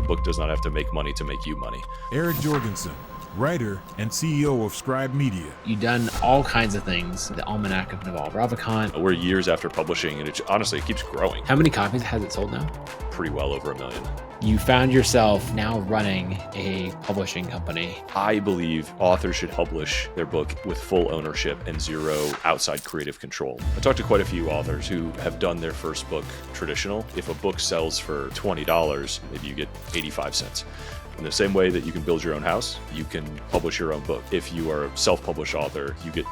book does not have to make money to make you money. Eric Jorgensen, writer and CEO of Scribe Media. You've done all kinds of things. The Almanac of Naval Ravikant. We're years after publishing, and honestly, it keeps growing. How many copies has it sold now? Pretty well over 1 million. You found yourself now running a publishing company. I believe authors should publish their book with full ownership and zero outside creative control. I talked to quite a few authors who have done their first book traditional. If a book sells for $20, maybe you get 85 cents. In the same way that you can build your own house, you can publish your own book. If you are a self-published author, you get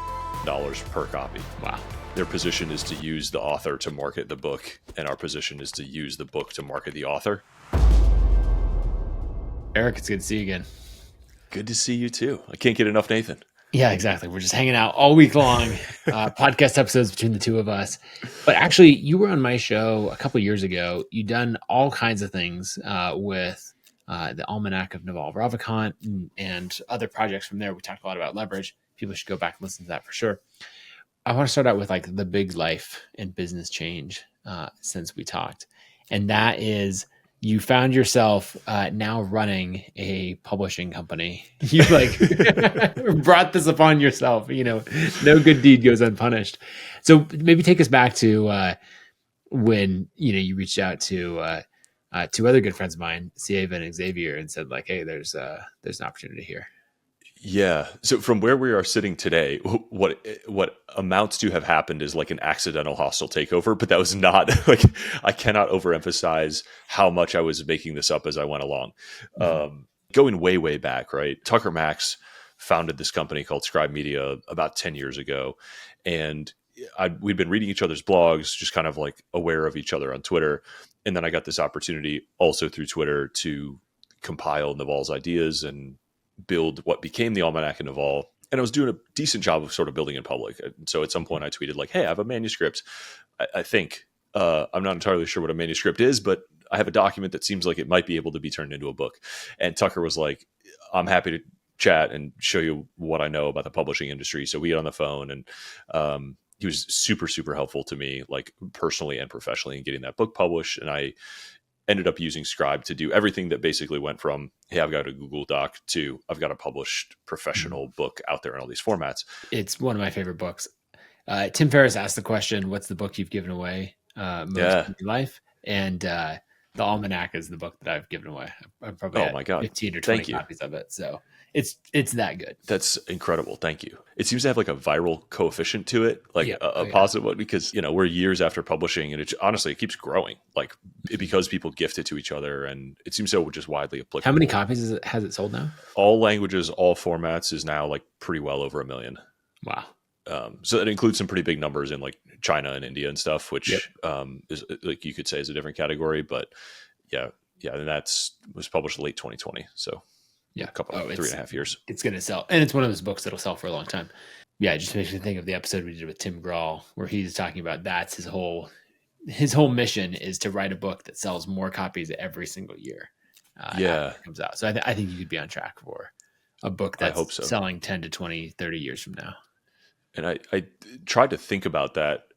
dollars per copy. Wow. Their position is to use the author to market the book, and our position is to use the book to market the author. Eric, it's good to see you again. Good to see you too. I can't get enough, Nathan. Yeah, exactly. We're just hanging out all week long, podcast episodes between the two of us. But actually, you were on my show a couple of years ago. You've done all kinds of things with the Almanac of Naval Ravikant and other projects from there. We talked a lot about leverage. People should go back and listen to that for sure. I want to start out with like the big life and business change since we talked. And that is, you found yourself now running a publishing company. You like brought this upon yourself. You know, no good deed goes unpunished. So maybe take us back to when you reached out to two other good friends of mine, Sieva and Xavier, and said like, "Hey, there's an opportunity here." Yeah. So from where we are sitting today, what amounts to have happened is like an accidental hostile takeover, but that was not like, I cannot overemphasize how much I was making this up as I went along. Mm-hmm. Going way, way back, right? Tucker Max founded this company called Scribe Media about 10 years ago. And we'd been reading each other's blogs, just kind of like aware of each other on Twitter. And then I got this opportunity also through Twitter to compile Naval's ideas and build what became the Almanac of Naval. And I was doing a decent job of sort of building in public. And so at some point I tweeted like, hey, I have a manuscript. I think I'm not entirely sure what a manuscript is, but I have a document that seems like it might be able to be turned into a book. And Tucker was like, I'm happy to chat and show you what I know about the publishing industry. So we get on the phone, and he was super, super helpful to me, like personally and professionally, in getting that book published. And I ended up using Scribe to do everything that basically went from, hey, I've got a Google Doc to I've got a published professional book out there in all these formats. It's one of my favorite books. Tim Ferriss asked the question, what's the book you've given away most in your life? And the Almanac is the book that I've given away. I've probably had 15 or 20 copies of it. So it's that good. That's incredible. Thank you. It seems to have like a viral coefficient to it, like a positive one, because we're years after publishing, and honestly it keeps growing, like because people gift it to each other, and it seems so just widely applicable. How many copies has it sold now? All languages, all formats is now like pretty well over 1 million. Wow. So that includes some pretty big numbers in like China and India and stuff, which is like you could say is a different category, but yeah, and was published late 2020. So a couple 3.5 years. It's going to sell. And it's one of those books that'll sell for a long time. Yeah. It just makes me think of the episode we did with Tim Grahl, where he's talking about that's his whole mission is to write a book that sells more copies every single year. After it comes out. So I think you could be on track for a book that's selling 10 to 20, 30 years from now. And I tried to think about that,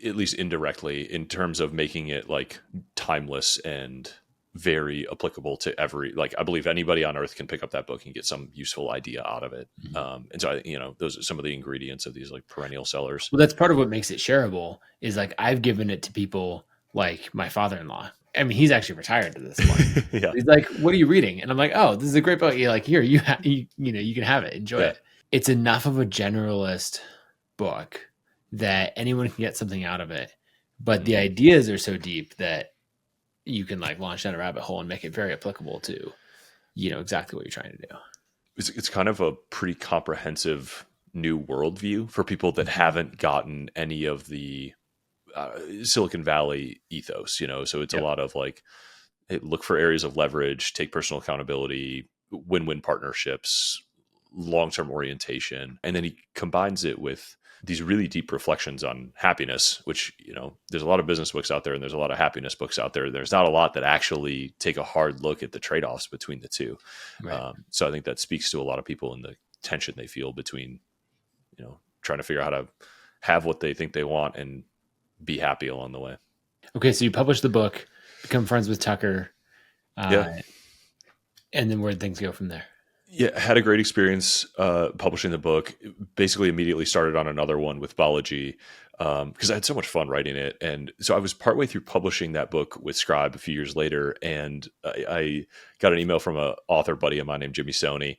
at least indirectly, in terms of making it like timeless and very applicable to I believe anybody on earth can pick up that book and get some useful idea out of it. Mm-hmm. And so, those are some of the ingredients of these like perennial sellers. Well, that's part of what makes it shareable is like, I've given it to people like my father-in-law. I mean, he's actually retired to this point. Yeah. He's like, what are you reading? And I'm like, oh, this is a great book. You're like, here, you can have it. Enjoy it. It's enough of a generalist book that anyone can get something out of it. But the ideas are so deep that you can like launch down a rabbit hole and make it very applicable to, exactly what you're trying to do. It's kind of a pretty comprehensive new worldview for people that haven't gotten any of the Silicon Valley ethos, So it's a lot of like, hey, look for areas of leverage, take personal accountability, win-win partnerships, long-term orientation. And then he combines it with these really deep reflections on happiness, which, there's a lot of business books out there and there's a lot of happiness books out there. There's not a lot that actually take a hard look at the trade-offs between the two. Right. So I think that speaks to a lot of people in the tension they feel between, trying to figure out how to have what they think they want and be happy along the way. Okay. So you publish the book, become friends with Tucker. Uh, Yeah. and then where did things go from there? Yeah, had a great experience publishing the book. Basically, immediately started on another one with Bology because I had so much fun writing it. And so I was partway through publishing that book with Scribe a few years later, and I got an email from a author buddy of mine named Jimmy Stoney,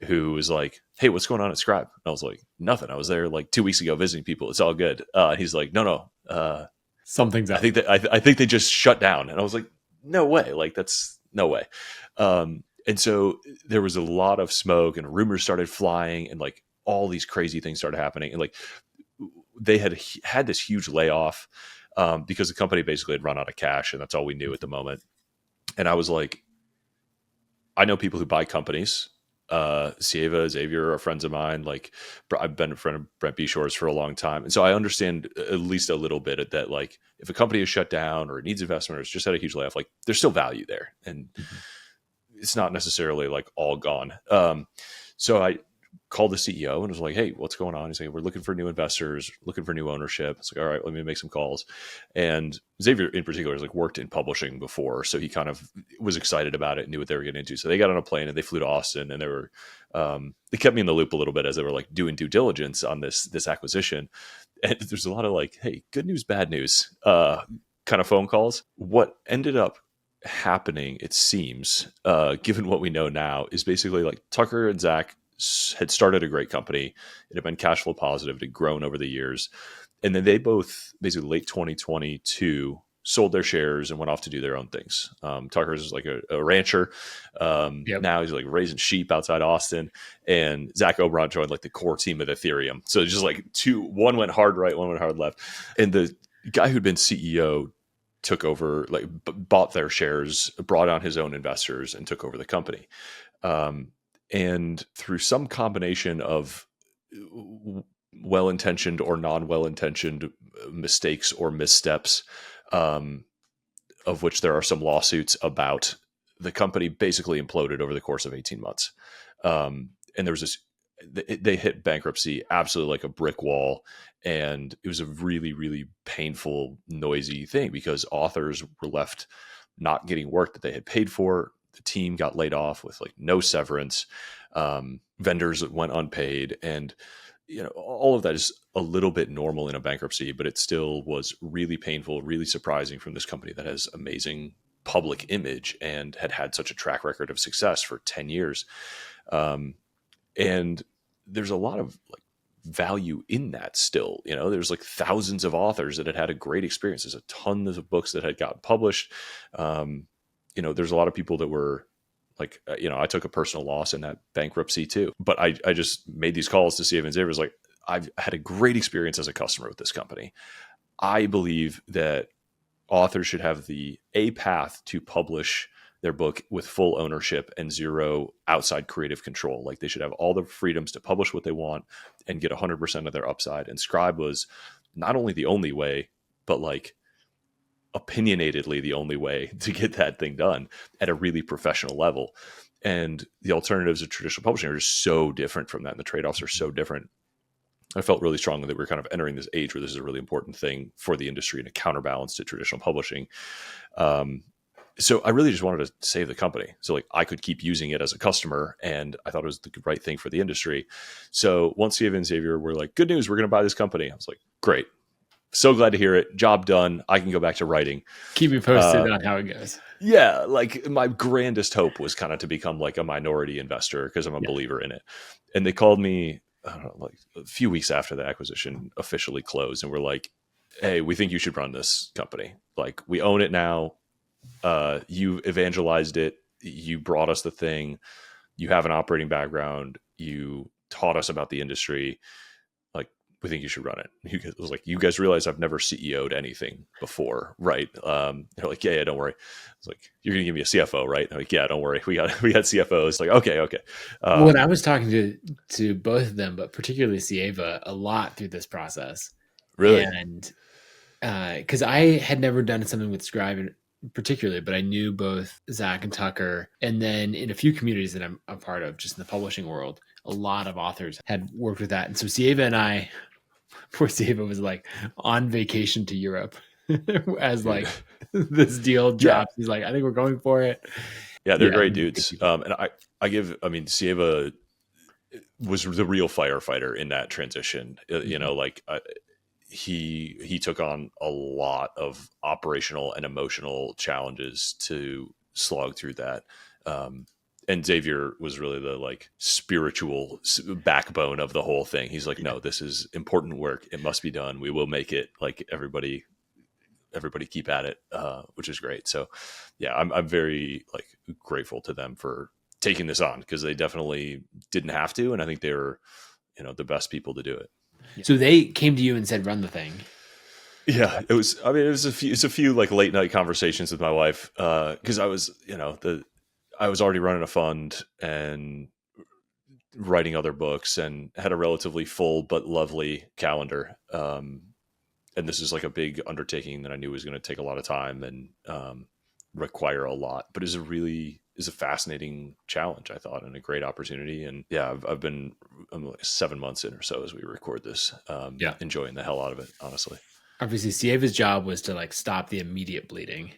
who was like, "Hey, what's going on at Scribe?" And I was like, "Nothing. I was there like 2 weeks ago visiting people. It's all good." And he's like, "No, no. Something's I up. think that I think they just shut down." And I was like, "No way! Like that's no way." And so there was a lot of smoke, and rumors started flying, and like all these crazy things started happening, and like they had this huge layoff because the company basically had run out of cash, and that's all we knew at the moment. And I was like, I know people who buy companies. Sieva, Xavier are friends of mine. Like I've been a friend of Brent Bishor's for a long time. And so I understand at least a little bit that like if a company is shut down or it needs investment or it's just had a huge layoff, like there's still value there. And it's not necessarily like all gone. So I called the CEO and was like, "Hey, what's going on?" He's like, "We're looking for new investors, looking for new ownership." It's like, "All right, let me make some calls." And Xavier in particular has like worked in publishing before, so he kind of was excited about it, knew what they were getting into. So they got on a plane and they flew to Austin, and they kept me in the loop a little bit as they were like doing due diligence on this acquisition. And there's a lot of like, "Hey, good news, bad news," kind of phone calls. What ended up happening, it seems, given what we know now, is basically like Tucker and Zach had started a great company. It had been cash flow positive. It had grown over the years. And then they both, basically late 2022, sold their shares and went off to do their own things. Tucker's like a rancher. Yep. Now he's like raising sheep outside Austin. And Zach Oberon joined like the core team of Ethereum. So just like one went hard right, one went hard left. And the guy who'd been CEO took over, like bought their shares, brought on his own investors, and took over the company. And through some combination of well-intentioned or non-well-intentioned mistakes or missteps, of which there are some lawsuits about, the company basically imploded over the course of 18 months. And there was this, they hit bankruptcy absolutely like a brick wall. And it was a really, really painful, noisy thing because authors were left not getting work that they had paid for. The team got laid off with like no severance. Vendors went unpaid. And, all of that is a little bit normal in a bankruptcy, but it still was really painful, really surprising from this company that has amazing public image and had such a track record of success for 10 years. And there's a lot of like value in that still. There's like thousands of authors that had a great experience. There's a ton of books that had gotten published. There's a lot of people that were like, I took a personal loss in that bankruptcy too. But I just made these calls to see if Xavier was like, I've had a great experience as a customer with this company. I believe that authors should have a path to publish their book with full ownership and zero outside creative control. Like they should have all the freedoms to publish what they want and get 100% of their upside. And Scribe was not only the only way, but like opinionatedly the only way to get that thing done at a really professional level. And the alternatives of traditional publishing are just so different from that. And the trade-offs are so different. I felt really strongly that we're kind of entering this age where this is a really important thing for the industry and a counterbalance to traditional publishing. So I really just wanted to save the company. So like I could keep using it as a customer, and I thought it was the right thing for the industry. So once Steve and Xavier were like, "Good news, we're going to buy this company," I was like, "Great. So glad to hear it. Job done. I can go back to writing." Keep me posted on how it goes. Yeah. Like my grandest hope was kind of to become like a minority investor because I'm a believer in it. And they called me, I don't know, like a few weeks after the acquisition officially closed, and we're like, "Hey, we think you should run this company. Like we own it now. You evangelized it. You brought us the thing. You have an operating background. You taught us about the industry. Like we think you should run it." He was like, "You guys realize I've never CEO'd anything before, right?" They're like, yeah, don't worry. It's like, "You're gonna give me a CFO, right?" I'm like, "Yeah, don't worry. We got CFOs." Like, okay. Well, and I was talking to both of them, but particularly Sieva a lot through this process. Really? And because I had never done something with Scribe particularly, but I knew both Zach and Tucker. And then in a few communities that I'm a part of, just in the publishing world, a lot of authors had worked with that. And so Sieva and I, poor Sieva was like on vacation to Europe as like this deal drops. He's like, "I think we're going for it." Yeah, they're Yeah, great good dudes. people. And I mean, Sieva was the real firefighter in that transition. Mhm. He took on a lot of operational and emotional challenges to slog through that. Um, and Xavier was really the like spiritual backbone of the whole thing. He's like, Yeah. no, this is important work. It must be done. We will make it. Like everybody keep at it, which is great. So yeah, I'm very like grateful to them for taking this on because they definitely didn't have to. And I think they were, the best people to do it. So they came to you and said, "Run the thing." Yeah, it was. I mean, it's a few like late night conversations with my wife because I was, I was already running a fund and writing other books and had a relatively full but lovely calendar. And this is like a big undertaking that I knew was going to take a lot of time and require a lot, but is a fascinating challenge, I thought, and a great opportunity. And yeah, I'm like 7 months in or so as we record this, Yeah. enjoying the hell out of it, honestly. Obviously, Sieva's job was to like stop the immediate bleeding,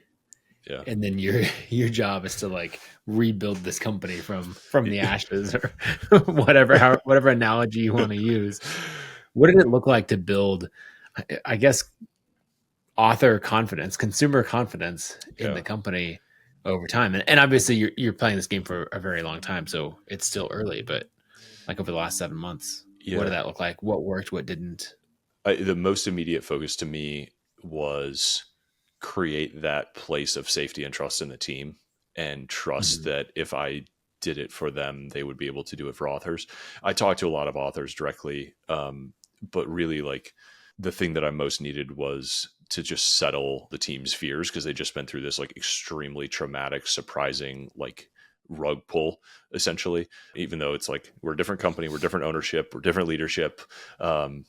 Yeah. and then your job is to like rebuild this company from the ashes or whatever analogy you want to use. What did it look like to build, I guess, author confidence, consumer confidence in Yeah. the company over time? And obviously, you're playing this game for a very long time, so it's still early. But like over the last 7 months, what did Yeah. that look like? What worked? What didn't? The most immediate focus to me was create that place of safety and trust in the team and trust Mhm. that if I did it for them, they would be able to do it for authors. I talked to a lot of authors directly, but really like the thing that I most needed was to just settle the team's fears because they just been through this like extremely traumatic, surprising, like rug pull essentially, even though it's like we're a different company, we're different ownership, we're different leadership. um,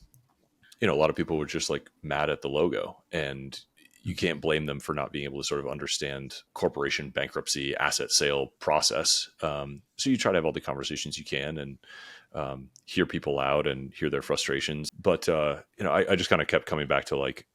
a lot of people were just like mad at the logo, and you can't blame them for not being able to sort of understand corporation bankruptcy asset sale process. So you try to have all the conversations you can and hear people out and hear their frustrations. But I just kind of kept coming back to like,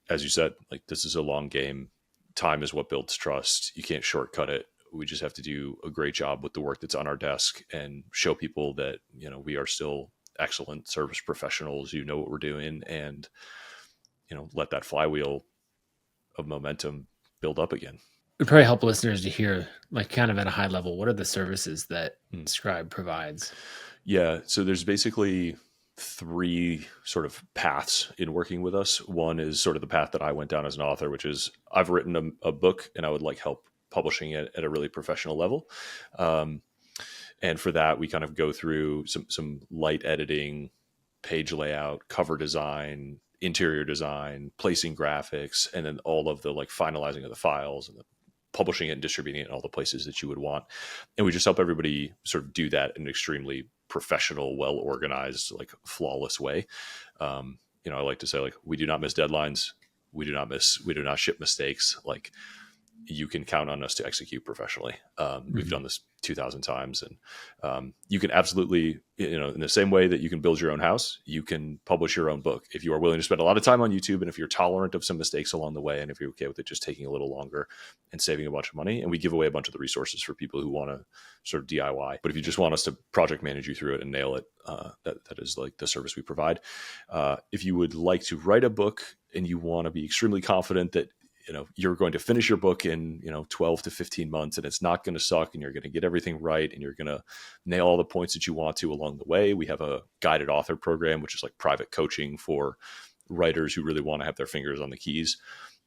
as you said, like this is a long game. Time is what builds trust. You can't shortcut it. We just have to do a great job with the work that's on our desk and show people that we are still excellent service professionals. You know what we're doing, and let that flywheel of momentum build up again. It would probably help listeners to hear, like, kind of at a high level, what are the services that Hmm. Scribe provides? Yeah, so there's basically three sort of paths in working with us. One is sort of the path that I went down as an author, which is I've written a book and I would like help publishing it at a really professional level. Um, and for that, we kind of go through some light editing, page layout, cover design, interior design, placing graphics, and then all of the like finalizing of the files and the publishing it and distributing it in all the places that you would want. And we just help everybody sort of do that in an extremely professional, well organized, like flawless way. I like to say like we do not miss deadlines. We do not ship mistakes. Like you can count on us to execute professionally. We've Mhm. done this 2,000 times, and you can absolutely, in the same way that you can build your own house, you can publish your own book if you are willing to spend a lot of time on YouTube, and if you're tolerant of some mistakes along the way, and if you're okay with it just taking a little longer and saving a bunch of money. And we give away a bunch of the resources for people who want to sort of DIY. But if you just want us to project manage you through it and nail it, that is like the service we provide. If you would like to write a book and you want to be extremely confident that you're going to finish your book in 12 to 15 months and it's not going to suck and you're going to get everything right and you're going to nail all the points that you want to along the way, we have a guided author program, which is like private coaching for writers who really want to have their fingers on the keys.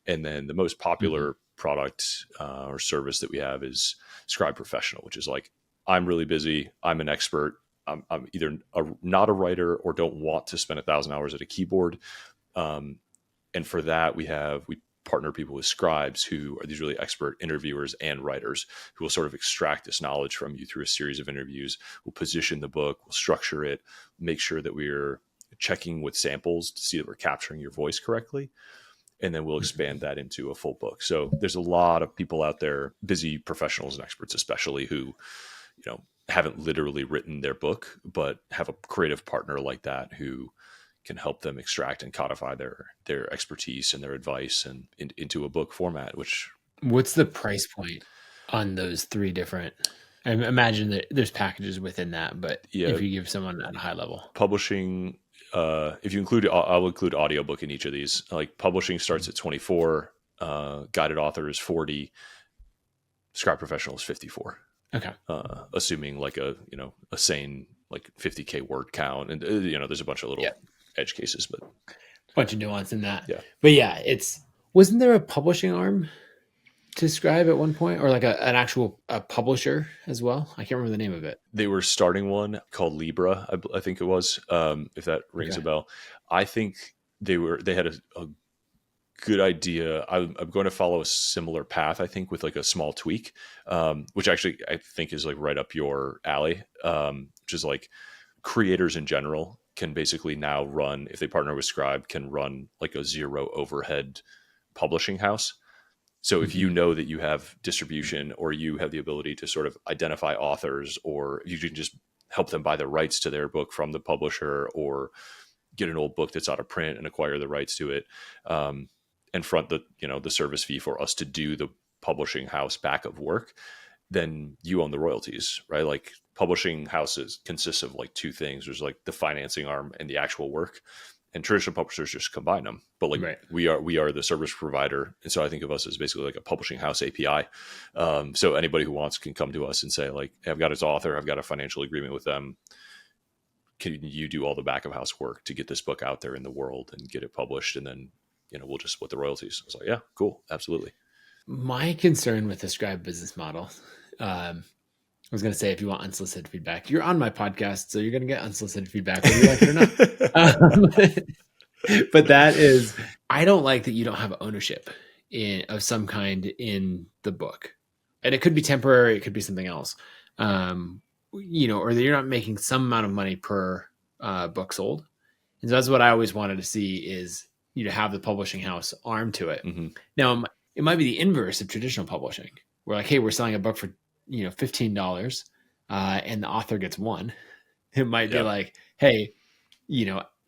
And then the most Mhm. popular product or service that we have is Scribe Professional, which is like, I'm really busy, I'm an expert, I'm either not a writer or don't want to spend 1,000 hours at a keyboard. um, and for that, we partner people with scribes who are these really expert interviewers and writers who will sort of extract this knowledge from you through a series of interviews. We'll position the book, we'll structure it, make sure that we're checking with samples to see that we're capturing your voice correctly, and then we'll expand Mhm. that into a full book. So there's a lot of people out there, busy professionals and experts especially, who haven't literally written their book but have a creative partner like that who can help them extract and codify their expertise and their advice and into a book format, which What's the price point on those three different? I imagine that there's packages within that, but Yeah, if you give someone at a high level. publishing. If you include, I'll include audiobook in each of these. Like publishing starts at 24, guided author is 40, Scribe Professional is 54. Okay. Assuming like a sane like 50K word count, and there's a bunch of little edge cases, but Bunch of nuance in that. Yeah. But yeah, wasn't there a publishing arm to Scribe at one point, or like an actual publisher as well? I can't remember the name of it. They were starting one called Libra, I think it was. If that rings a bell, I think they had a good idea. I'm going to follow a similar path, I think, with like a small tweak, which actually I think is like right up your alley, which is like creators in general can basically now run, if they partner with Scribe, can run like a zero overhead publishing house. So if you know that you have distribution, or you have the ability to sort of identify authors, or you can just help them buy the rights to their book from the publisher, or get an old book that's out of print and acquire the rights to it, and front the service fee for us to do the publishing house back of work, then you own the royalties, right? Like publishing houses consists of like two things. There's like the financing arm and the actual work, and traditional publishers just combine them. But like we are the service provider. And so I think of us as basically like a publishing house API. So anybody who wants can come to us and say like, hey, I've got its author, I've got a financial agreement with them. Can you do all the back of house work to get this book out there in the world and get it published? And then, we'll just split the royalties. I was like, yeah, cool. Absolutely. My concern with the Scribe business model, I was going to say, if you want unsolicited feedback, you're on my podcast, so you're going to get unsolicited feedback whether you like it or not. But that is, I don't like that you don't have ownership of some kind in the book. And it could be temporary. It could be something else, or that you're not making some amount of money per book sold. And so that's what I always wanted to see, is you to have the publishing house arm to it. Mm-hmm. Now, it might be the inverse of traditional publishing. We're like, hey, we're selling a book for $15, and the author gets $1. It might be like, hey,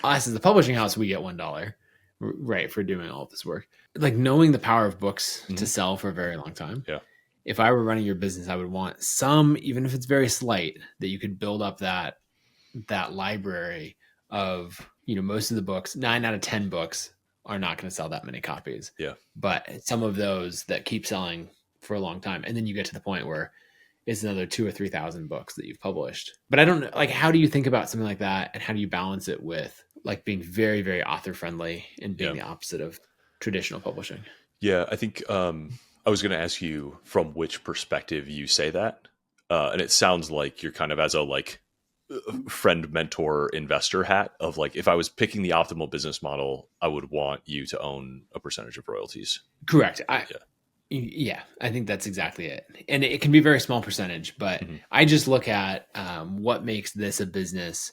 us as the publishing house, we get $1, right, for doing all of this work. Like knowing the power of books to sell for a very long time. Yeah. If I were running your business, I would want some, even if it's very slight, that you could build up that library of, most of the books. 9 out of 10 books are not going to sell that many copies. Yeah. But some of those that keep selling for a long time. And then you get to the point where it's another 2,000 or 3,000 books that you've published. But I don't know, like, how do you think about something like that? And how do you balance it with like being very, very author friendly and being the opposite of traditional publishing? Yeah. I think, I was going to ask you from which perspective you say that. And it sounds like you're kind of as a like friend, mentor, investor hat of like, if I was picking the optimal business model, I would want you to own a percentage of royalties. Correct. Yeah, I think that's exactly it. And it can be a very small percentage, but I just look at what makes this a business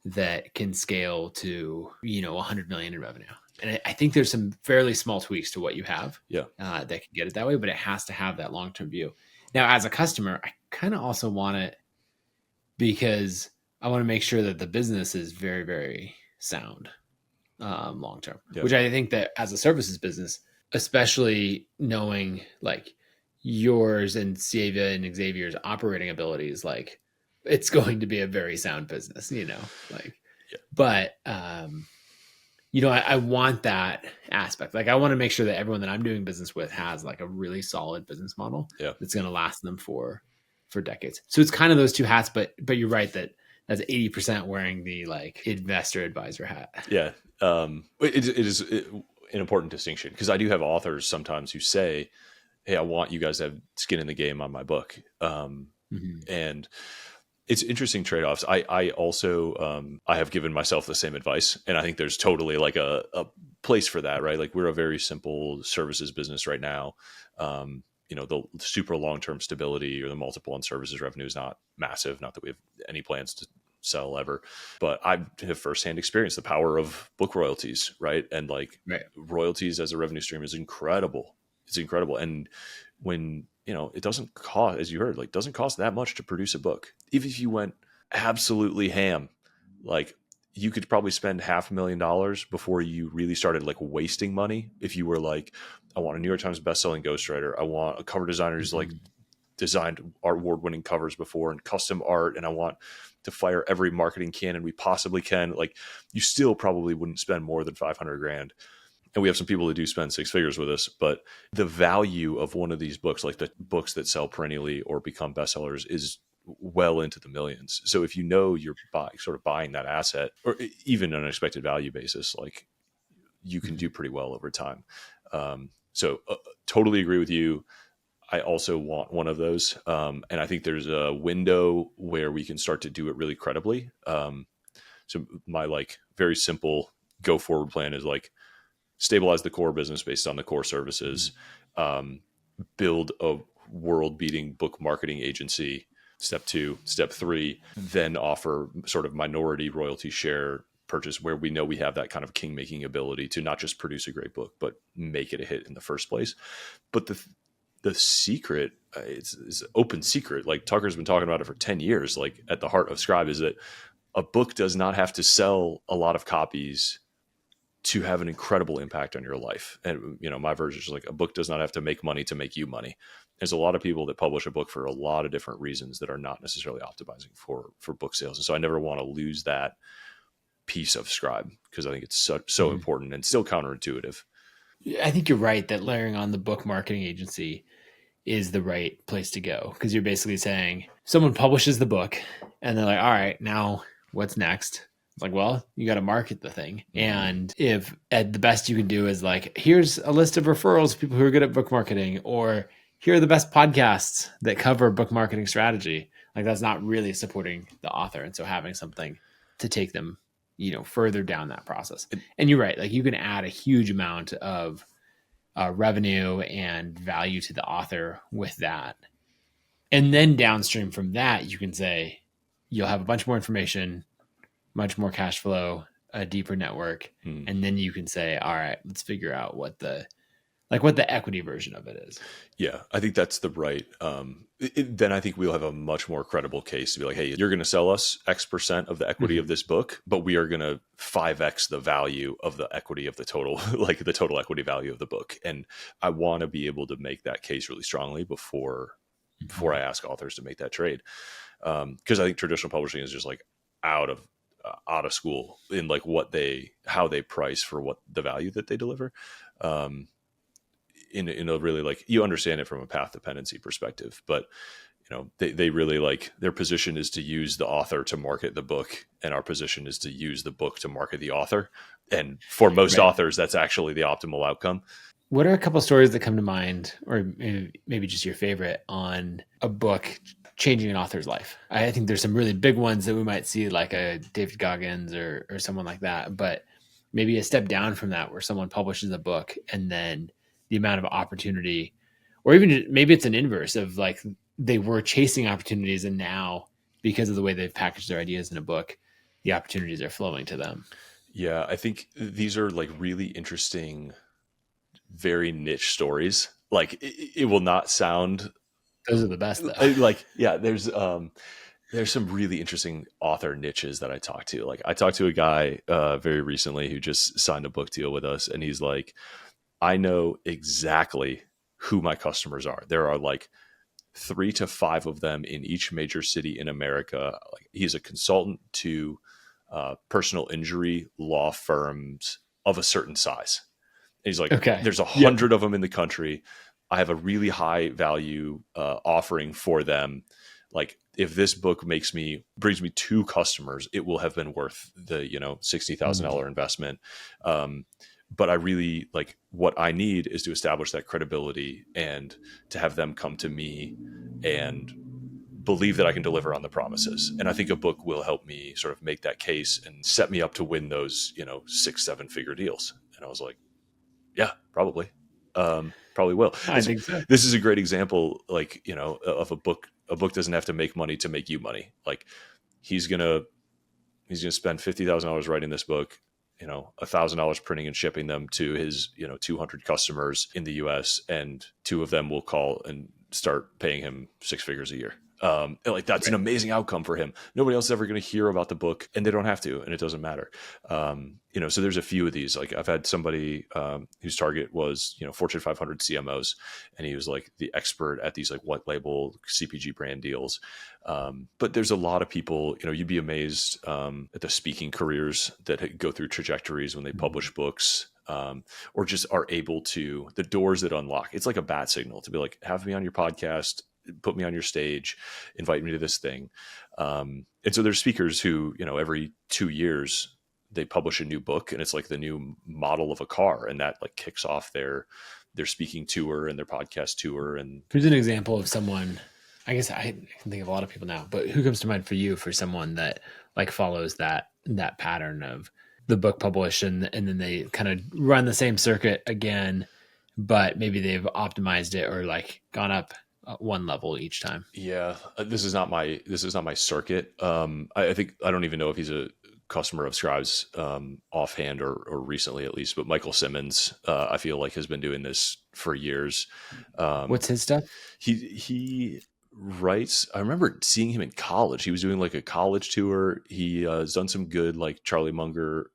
that can scale to, 100 million in revenue. And I think there's some fairly small tweaks to what you have that can get it that way, but it has to have that long-term view. Now, as a customer, I kind of also want it because I want to make sure that the business is very, very sound long-term, which I think that as a services business, especially knowing like yours and Sieva and Xavier's operating abilities, like it's going to be a very sound business, but I want that aspect. Like I want to make sure that everyone that I'm doing business with has like a really solid business model that's going to last them for decades. So it's kind of those two hats, but you're right that that's 80% wearing the like investor advisor hat. Yeah. It is an important distinction, because I do have authors sometimes who say, hey, I want you guys to have skin in the game on my book. And it's interesting trade-offs. I also, I have given myself the same advice, and I think there's totally like a place for that, right? Like we're a very simple services business right now. The super long-term stability or the multiple on services revenue is not massive. Not that we have any plans to sell ever, but I have firsthand experienced the power of book royalties, right? And like royalties as a revenue stream is incredible. It's incredible. And when, it doesn't cost, as you heard, like doesn't cost that much to produce a book. Even if you went absolutely ham, like you could probably spend $500,000 before you really started like wasting money. If you were like, I want a New York Times bestselling ghostwriter, I want a cover designer who's like designed award-winning covers before and custom art, and I want to fire every marketing cannon we possibly can. Like, you still probably wouldn't spend more than 500 grand. And we have some people that do spend six figures with us, but the value of one of these books, like the books that sell perennially or become bestsellers, is well into the millions. So if you know you're buying that asset, or even on an expected value basis, like, you can do pretty well over time. So totally agree with you. I also want one of those. And I think there's a window where we can start to do it really credibly. So my very simple go forward plan is stabilize the core business based on the core services, build a world beating book marketing agency. Step 2, step 3, then offer sort of minority royalty share purchase where we know we have that kind of king making ability to not just produce a great book, but make it a hit in the first place. But the secret, it's open secret. Like, Tucker's been talking about it for 10 years. Like, at the heart of Scribe is that a book does not have to sell a lot of copies to have an incredible impact on your life. And, my version is a book does not have to make money to make you money. There's a lot of people that publish a book for a lot of different reasons that are not necessarily optimizing for book sales. And so I never want to lose that piece of Scribe, because I think it's so important and still counterintuitive. I think you're right that layering on the book marketing agency is the right place to go, because you're basically saying someone publishes the book and they're like, all right, now what's next? It's like, well, you got to market the thing. And if the best you can do is here's a list of referrals, people who are good at book marketing, or here are the best podcasts that cover book marketing strategy, that's not really supporting the author. And so having something to take them, further down that process. And you're right. You can add a huge amount of revenue and value to the author with that. And then downstream from that, you can say you'll have a bunch more information, much more cash flow, a deeper network. And then you can say, all right, let's figure out what the equity version of it is. Yeah, I think that's the right. Then I think we'll have a much more credible case to be like, hey, you're going to sell us X% of the equity of this book, but we are going to 5X the value of the equity of the total, the total equity value of the book. And I want to be able to make that case really strongly before I ask authors to make that trade. Because I think traditional publishing is just out of school in how they price for what the value that they deliver. In a really you understand it from a path dependency perspective, but they really their position is to use the author to market the book, and our position is to use the book to market the author. And for most authors, that's actually the optimal outcome. What are a couple of stories that come to mind, or maybe just your favorite, on a book changing an author's life? I think there's some really big ones that we might see, like a David Goggins or someone like that, but maybe a step down from that, where someone publishes a book and then the amount of opportunity, or even maybe it's an inverse of they were chasing opportunities, and now because of the way they've packaged their ideas in a book, the opportunities are flowing to them. Yeah, I think these are really interesting, very niche stories. It will not sound. Those are the best, though. There's some really interesting author niches that I talked to. I talked to a guy very recently who just signed a book deal with us, and he's like, I know exactly who my customers are. There are 3 to 5 of them in each major city in America. He's a consultant to personal injury law firms of a certain size. And he's like, okay, there's 100 of them in the country. I have a really high value offering for them. If this book brings me 2 customers, it will have been worth the $60,000 investment. But I really what I need is to establish that credibility and to have them come to me and believe that I can deliver on the promises. And I think a book will help me sort of make that case and set me up to win those, 6-7 figure deals. And I was like, yeah, probably will. I think so. This is a great example, of a book. A book doesn't have to make money to make you money. He's going to spend $50,000 writing this book, $1,000 printing and shipping them to his, 200 customers in the US, and 2 of them will call and start paying him 6 figures a year. And like that's an amazing outcome for him. Nobody else is ever going to hear about the book, and they don't have to, and it doesn't matter. So there's a few of these. Like I've had somebody whose target was Fortune 500 CMOs, and he was like the expert at these like white label CPG brand deals. But there's a lot of people. You'd be amazed at the speaking careers that go through trajectories when they publish books. Or just are able to, the doors that unlock. It's like a bat signal to be like, have me on your podcast, put me on your stage, invite me to this thing. And so there's speakers who, every 2 years they publish a new book, and it's like the new model of a car. And that like kicks off their speaking tour and their podcast tour. And here's an example of someone, I guess I can think of a lot of people now, but who comes to mind for you for someone that like follows that pattern of the book published and then they kind of run the same circuit again, but maybe they've optimized it or like gone up one level each time. Yeah, this is not my circuit. I think I don't even know if he's a customer of Scribe's offhand or recently at least, but Michael Simmons, I feel like has been doing this for years. What's his stuff? He writes. I remember seeing him in college. He was doing like a college tour. He has done some good like Charlie Munger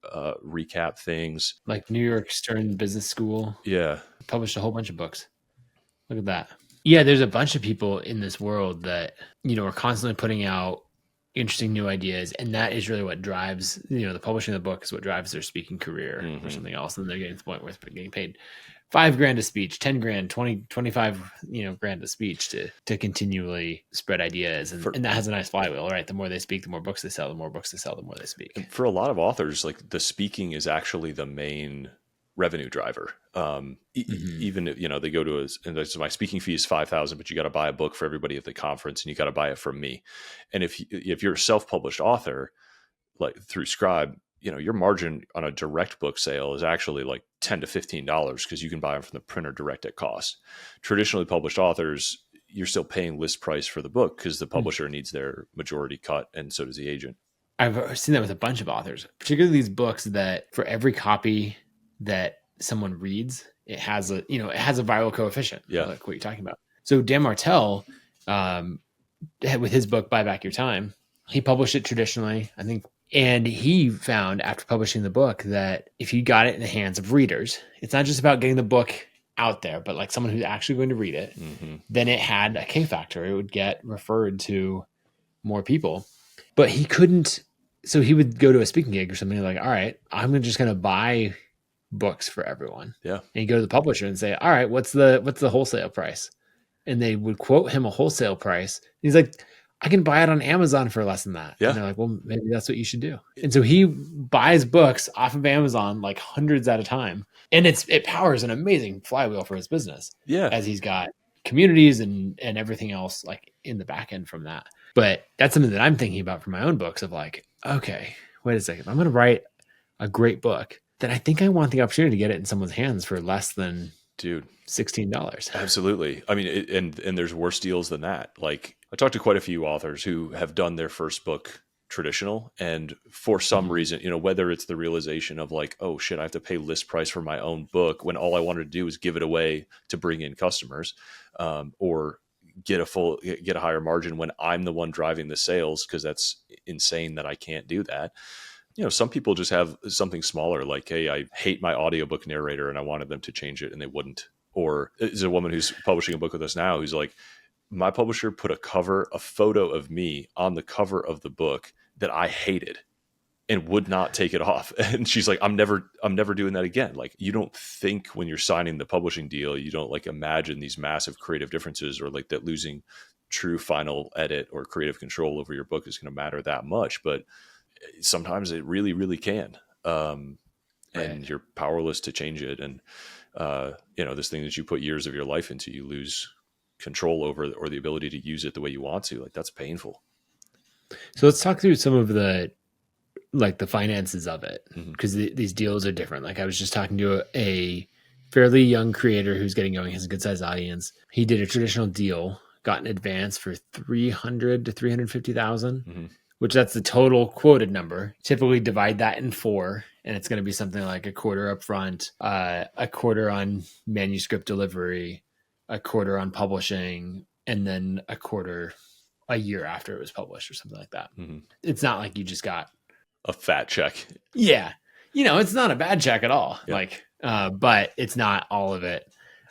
recap things, like New York Stern Business School. Yeah, published a whole bunch of books. Look at that. Yeah, there's a bunch of people in this world that are constantly putting out interesting new ideas, and that is really what drives the publishing of the book is what drives their speaking career or something else, and they're getting to the point where they're getting paid $5,000 a speech, 10 grand, 20, 25 grand a speech to continually spread ideas, and that has a nice flywheel, right? The more they speak, the more books they sell. The more books they sell, the more they speak. For a lot of authors, like the speaking is actually the main revenue driver. Even they go to and so my speaking fee is $5,000, but you got to buy a book for everybody at the conference, and you got to buy it from me. And if you're a self-published author, like through Scribe, your margin on a direct book sale is actually like $10 to $15 because you can buy them from the printer direct at cost. Traditionally published authors, you're still paying list price for the book because the publisher needs their majority cut, and so does the agent. I've seen that with a bunch of authors, particularly these books that for every copy that someone reads, it has a viral coefficient. Yeah, like what you're talking about. So Dan Martell, with his book Buy Back Your Time, he published it traditionally, I think, and he found after publishing the book that if you got it in the hands of readers, it's not just about getting the book out there, but like someone who's actually going to read it, then it had a K factor. It would get referred to more people. But he couldn't, so he would go to a speaking gig or something like, all right, I'm just going to buy books for everyone. Yeah. And he'd go to the publisher and say, all right, what's the wholesale price? And they would quote him a wholesale price. He's like, I can buy it on Amazon for less than that. Yeah. And they're like, well, maybe that's what you should do. And so he buys books off of Amazon, like hundreds at a time. And it powers an amazing flywheel for his business. Yeah. As he's got communities and everything else like in the back end from that. But that's something that I'm thinking about for my own books of like, okay, wait a second. I'm going to write a great book. Then I think I want the opportunity to get it in someone's hands for less than $16. Absolutely. I mean, and there's worse deals than that. Like I talked to quite a few authors who have done their first book traditional, and for some reason, whether it's the realization of like, oh shit, I have to pay list price for my own book when all I wanted to do is give it away to bring in customers, or get a higher margin when I'm the one driving the sales, because that's insane that I can't do that. Some people just have something smaller, like, hey, I hate my audiobook narrator and I wanted them to change it and they wouldn't. Or there's a woman who's publishing a book with us now who's like, my publisher put a photo of me on the cover of the book that I hated and would not take it off. And she's like, I'm never doing that again. Like, you don't think when you're signing the publishing deal, you don't like imagine these massive creative differences, or like that losing true final edit or creative control over your book is going to matter that much. But sometimes it really, really can. And you're powerless to change it. And, this thing that you put years of your life into, you lose control over, or the ability to use it the way you want to. Like, that's painful. So let's talk through some of the finances of it, because these deals are different. Like I was just talking to a fairly young creator who's getting going, has a good sized audience. He did a traditional deal, got an advance for $300,000 to $350,000, which that's the total quoted number. Typically divide that in 4, and it's going to be something like a quarter up front, a quarter on manuscript delivery, a quarter on publishing, and then a quarter a year after it was published or something like that. Mm-hmm. It's not like you just got A fat check. yeah, it's not a bad check at all. Yeah. Like, but it's not all of it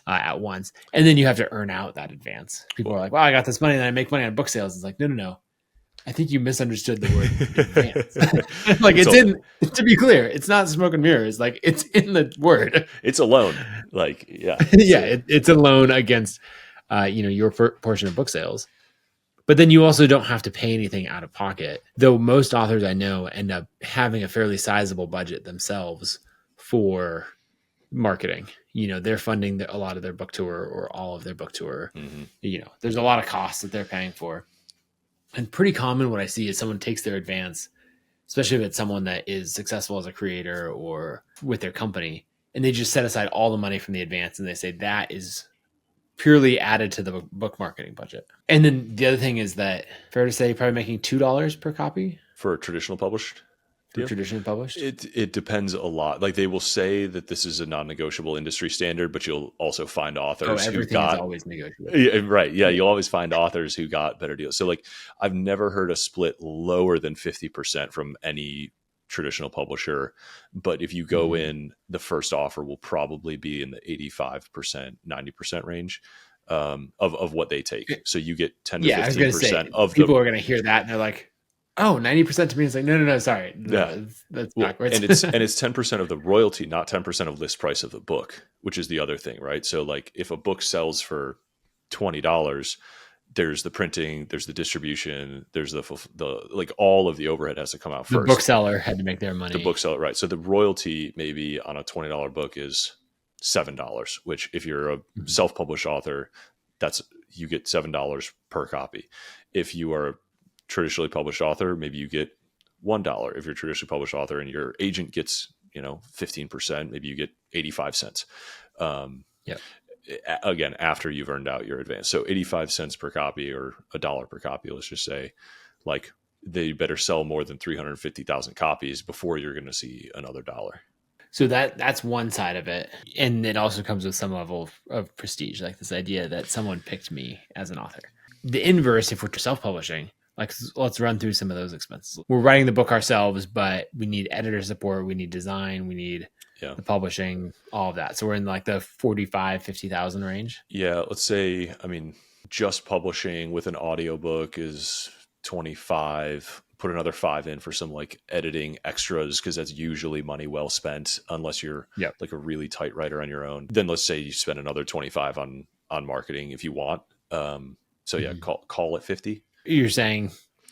at once, and then you have to earn out that advance. People are like, "Well, I got this money, and I make money on book sales." It's like, no. I think you misunderstood the word advance. Like to be clear, it's not smoke and mirrors. Like it's in the word. It's a loan. Like, yeah. Yeah, it's a loan against, your portion of book sales. But then you also don't have to pay anything out of pocket. Though most authors I know end up having a fairly sizable budget themselves for marketing. They're funding a lot of their book tour or all of their book tour. Mm-hmm. There's a lot of costs that they're paying for. And pretty common what I see is someone takes their advance, especially if it's someone that is successful as a creator or with their company, and they just set aside all the money from the advance and they say that is purely added to the book marketing budget. And then the other thing is that, fair to say, you're probably making $2 per copy For a traditional published deal? traditionally published. It depends a lot. Like they will say that this is a non-negotiable industry standard, but you'll also find authors who Everything got is always negotiable. Yeah, right. Yeah, you'll always find authors who got better deals. So like I've never heard a split lower than 50% from any traditional publisher, but if you go in, the first offer will probably be in the 85%, 90% range of what they take. So you get 10 to 15% of people are going to hear that and they're like, oh, 90% to me. It's like, no, sorry. Yeah. That's backwards. And it's 10% of the royalty, not 10% of list price of the book, which is the other thing, right? So like if a book sells for $20, there's the printing, there's the distribution, there's the like all of the overhead has to come out first. The bookseller had to make their money. The bookseller, right? So the royalty maybe on a $20 book is $7, which if you're a self-published author, you get $7 per copy. If you are a traditionally published author, maybe you get $1. If you're a traditionally published author and your agent gets 15%, maybe you get 85 cents. Again, after you've earned out your advance. So 85 cents per copy or $1 per copy, let's just say, like they better sell more than 350,000 copies before you're going to see another dollar. So that's one side of it. And it also comes with some level of prestige, like this idea that someone picked me as an author. The inverse, if we're self-publishing, like let's run through some of those expenses. We're writing the book ourselves, but we need editor support, we need design, we need the publishing, all of that. So we're in like the 45, 50,000 range. Yeah. Let's say, just publishing with an audiobook is 25, put another 5 in for some like editing extras, because that's usually money well spent unless you're like a really tight writer on your own. Then let's say you spend another 25 on marketing if you want. Call it 50. You're saying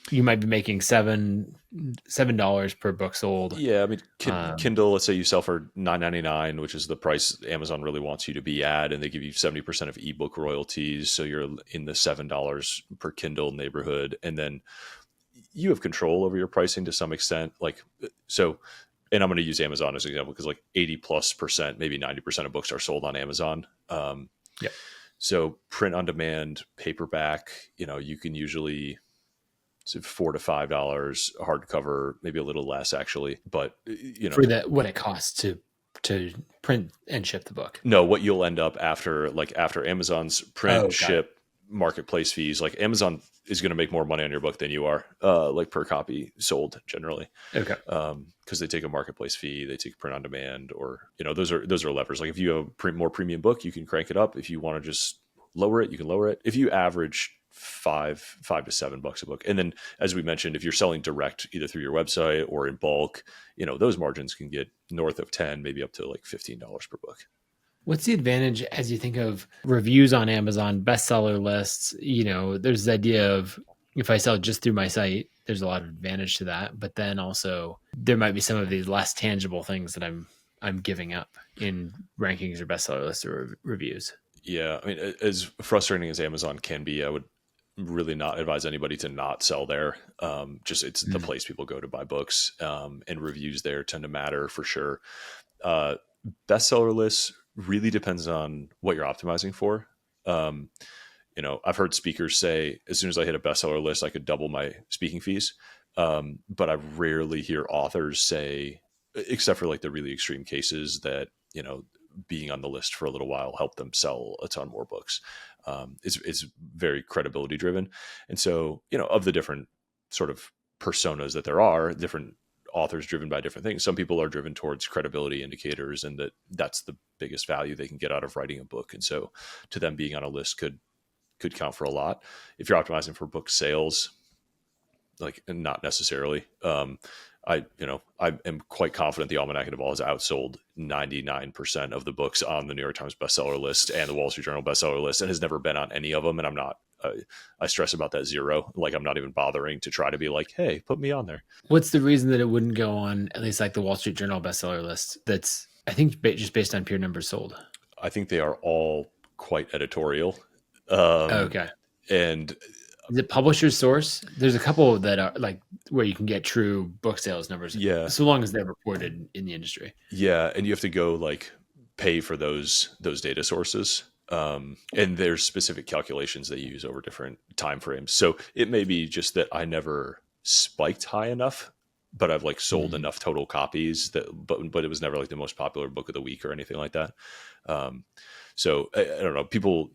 you might be making $7 per book sold. Yeah, Kindle, let's say you sell for $9.99, which is the price Amazon really wants you to be at, and they give you 70% of ebook royalties, so you're in the $7 per Kindle neighborhood, and then you have control over your pricing to some extent. Like so, and I'm going to use Amazon as an example because like 80+%, maybe 90% of books are sold on Amazon. So print on demand, paperback, you can usually $4 to $5, hardcover, maybe a little less actually, but for what it costs to print and ship the book. No, what you'll end up after Amazon's print, ship, marketplace fees, like Amazon is going to make more money on your book than you are, like per copy sold generally. Okay. Because they take a marketplace fee, they take print on demand, or those are levers. Like if you have a more premium book, you can crank it up. If you want to just lower it, you can lower it. If you average $5 to $7 a book, and then as we mentioned, if you're selling direct either through your website or in bulk, those margins can get north of 10, maybe up to like $15 per book. What's the advantage as you think of reviews on Amazon, bestseller lists? There's the idea of if I sell just through my site, there's a lot of advantage to that. But then also there might be some of these less tangible things that I'm giving up in rankings or bestseller lists or reviews. Yeah. As frustrating as Amazon can be, I would really not advise anybody to not sell there. It's the place people go to buy books, and reviews there tend to matter for sure. Bestseller lists really depends on what you're optimizing for. I've heard speakers say, as soon as I hit a bestseller list, I could double my speaking fees. But I rarely hear authors say, except for like the really extreme cases, that, being on the list for a little while helped them sell a ton more books. is very credibility driven. And so, of the different sort of personas that there are, different authors driven by different things. Some people are driven towards credibility indicators, and that's the biggest value they can get out of writing a book. And so to them, being on a list could count for a lot. If you're optimizing for book sales, like, not necessarily. I am quite confident the Almanac of All has outsold 99% of the books on the New York Times bestseller list and the Wall Street Journal bestseller list, and has never been on any of them. And I'm not, I stress about that zero. Like, I'm not even bothering to try to be like, hey, put me on there. What's the reason that it wouldn't go on at least like the Wall Street Journal bestseller list? That's, I think, just based on pure numbers sold. I think they are all quite editorial. Okay. And is it publisher's source? There's a couple that are like where you can get true book sales numbers. Yeah. So long as they're reported in the industry. Yeah. And you have to go like pay for those data sources. And there's specific calculations they use over different timeframes. So it may be just that I never spiked high enough, but I've like sold enough total copies but it was never like the most popular book of the week or anything like that. So I don't know. People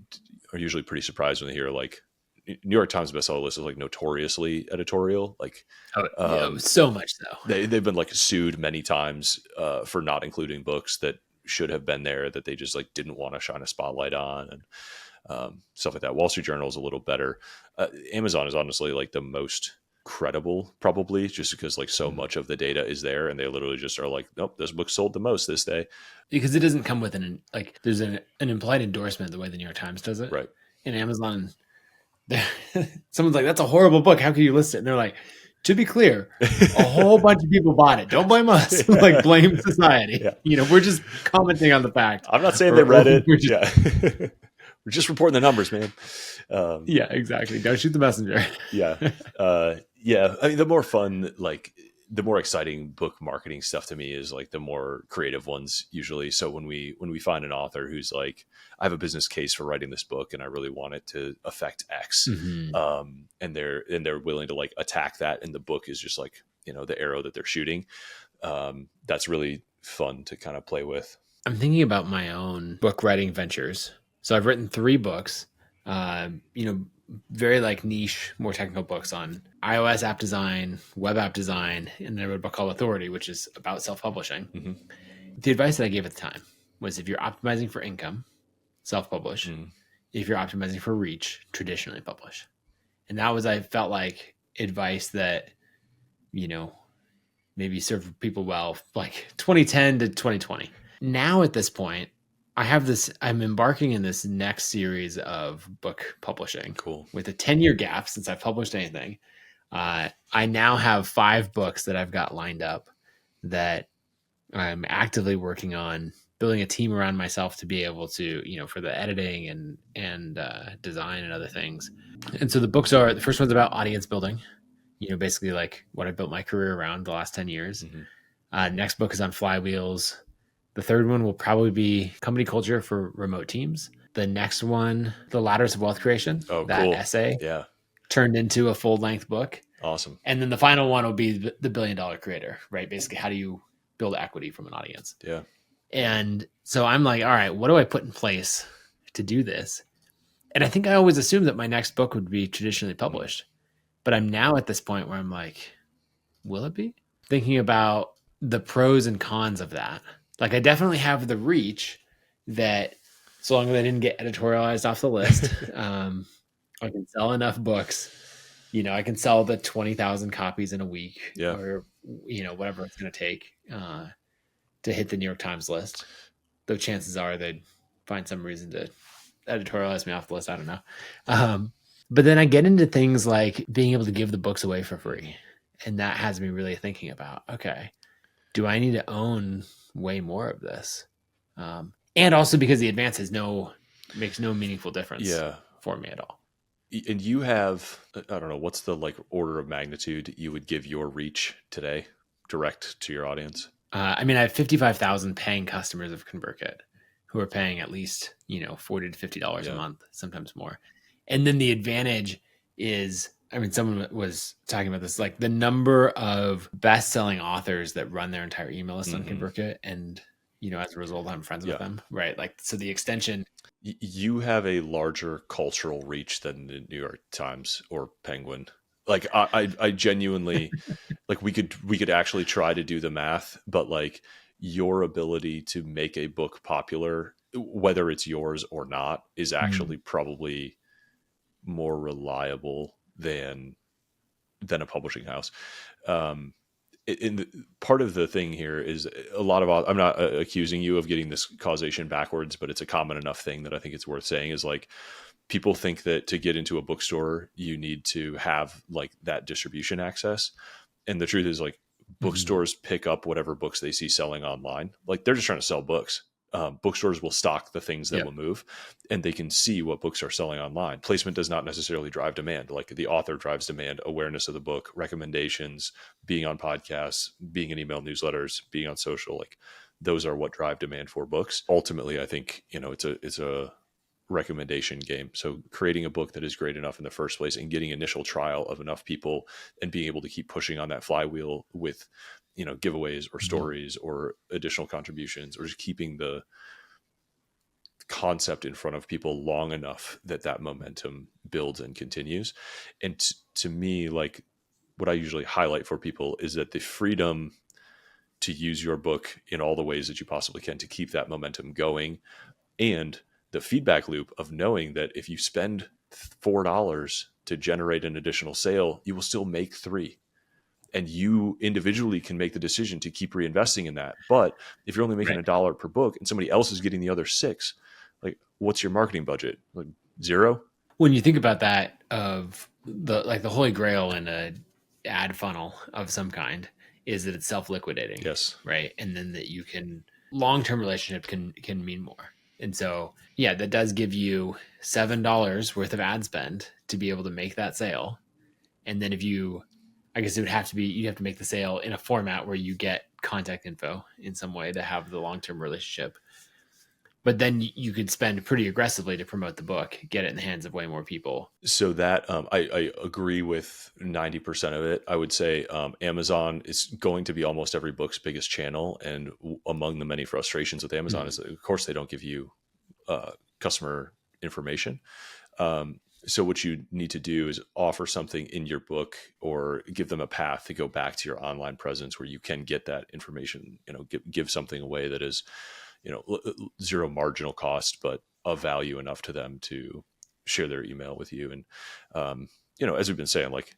are usually pretty surprised when they hear like New York Times bestseller list is like notoriously editorial. Like, so much so. They've been like sued many times for not including books that should have been there that they just like didn't want to shine a spotlight on, and stuff like that. Wall Street Journal is a little better. Amazon is honestly like the most credible, probably just because like so much of the data is there, and they literally just are like, nope, this book sold the most this day, because it doesn't come with there's an implied endorsement the way the New York Times does it, right? In Amazon, someone's like, that's a horrible book, how can you list it? And they're like, to be clear, a whole bunch of people bought it, don't blame us. Like, blame society. We're just commenting on the fact. I'm not saying they read it. We're just reporting the numbers, man. Yeah, exactly. Don't shoot the messenger. Yeah. I mean, the more fun, like the more exciting book marketing stuff to me is like the more creative ones usually. So when we find an author who's like, I have a business case for writing this book and I really want it to affect X, and they're willing to like attack that, and the book is just like, the arrow that they're shooting. That's really fun to kind of play with. I'm thinking about my own book writing ventures. So I've written 3 books, very like niche, more technical books on iOS app design, web app design, and then I wrote a book called Authority, which is about self-publishing. Mm-hmm. The advice that I gave at the time was, if you're optimizing for income, self-publish. If you're optimizing for reach, traditionally publish. And that was, I felt like, advice that, maybe served people well, like 2010 to 2020. Now at this point, I'm embarking in this next series of book publishing. Cool. With a 10-year gap since I've published anything. I now have 5 books that I've got lined up that I'm actively working on, building a team around myself to be able to, for the editing and design and other things. And so the first one's about audience building, basically like what I built my career around the last 10 years. Next book is on flywheels. The third one will probably be company culture for remote teams. The next one, The Ladders of Wealth Creation. Oh, that cool. essay turned into a full-length book. Awesome. And then the final one will be the $1 billion creator, right? Basically, how do you build equity from an audience? Yeah. And so I'm like, all right, what do I put in place to do this? And I think I always assumed that my next book would be traditionally published. But I'm now at this point where I'm like, will it be? Thinking about the pros and cons of that. Like, I definitely have the reach that, so long as I didn't get editorialized off the list, I can sell enough books. I can sell the 20,000 copies in a week, or whatever it's going to take to hit the New York Times list. Though chances are they'd find some reason to editorialize me off the list. I don't know. But then I get into things like being able to give the books away for free, and that has me really thinking about, okay, do I need to own way more of this? And also because the advance makes no meaningful difference for me at all. And you have, I don't know, what's the like order of magnitude you would give your reach today direct to your audience? I have 55,000 paying customers of ConvertKit who are paying at least, $40 to $50 a month, sometimes more. And then the advantage is, someone was talking about this, like the number of best-selling authors that run their entire email list on ConvertKit, and as a result, I'm friends with Yeah. them, right? Like, so the extension. You have a larger cultural reach than the New York Times or Penguin. Like I genuinely, like we could actually try to do the math, but like your ability to make a book popular, whether it's yours or not, is actually probably more reliable than a publishing house. Um, part of the thing here is a lot of, I'm not accusing you of getting this causation backwards, but it's a common enough thing that I think it's worth saying, is like, people think that to get into a bookstore you need to have like that distribution access, and the truth is, like, Mhm. bookstores pick up whatever books they see selling online. Like, they're just trying to sell books. Bookstores will stock the things that Yep. will move, and they can see what books are selling online. Placement does not necessarily drive demand. Like, the author drives demand, awareness of the book, recommendations, being on podcasts, being in email newsletters, being on social. Like, those are what drive demand for books. Ultimately, I think, it's a recommendation game. So creating a book that is great enough in the first place and getting initial trial of enough people and being able to keep pushing on that flywheel with, giveaways or Mhm. stories or additional contributions, or just keeping the concept in front of people long enough that that momentum builds and continues. And to me, like, what I usually highlight for people is that the freedom to use your book in all the ways that you possibly can to keep that momentum going, and the feedback loop of knowing that if you spend $4 to generate an additional sale, you will still make three. And you individually can make the decision to keep reinvesting in that. But if you're only making Right. $1 per book and somebody else is getting the other six, like, what's your marketing budget? Like, zero? When you think about that, of the holy grail in a ad funnel of some kind is that it's self-liquidating, Yes. right? And then that you can long-term relationship can mean more. And so, yeah, that does give you $7 worth of ad spend to be able to make that sale. And then I guess it would have to be, you'd have to make the sale in a format where you get contact info in some way to have the long-term relationship. But then you could spend pretty aggressively to promote the book, get it in the hands of way more people. So that, I agree with 90% of it. I would say Amazon is going to be almost every book's biggest channel. And among the many frustrations with Amazon is that, of course, they don't give you customer information. So what you need to do is offer something in your book, or give them a path to go back to your online presence where you can get that information. Give something away that is, zero marginal cost, but of value enough to them to share their email with you. And as we've been saying, like,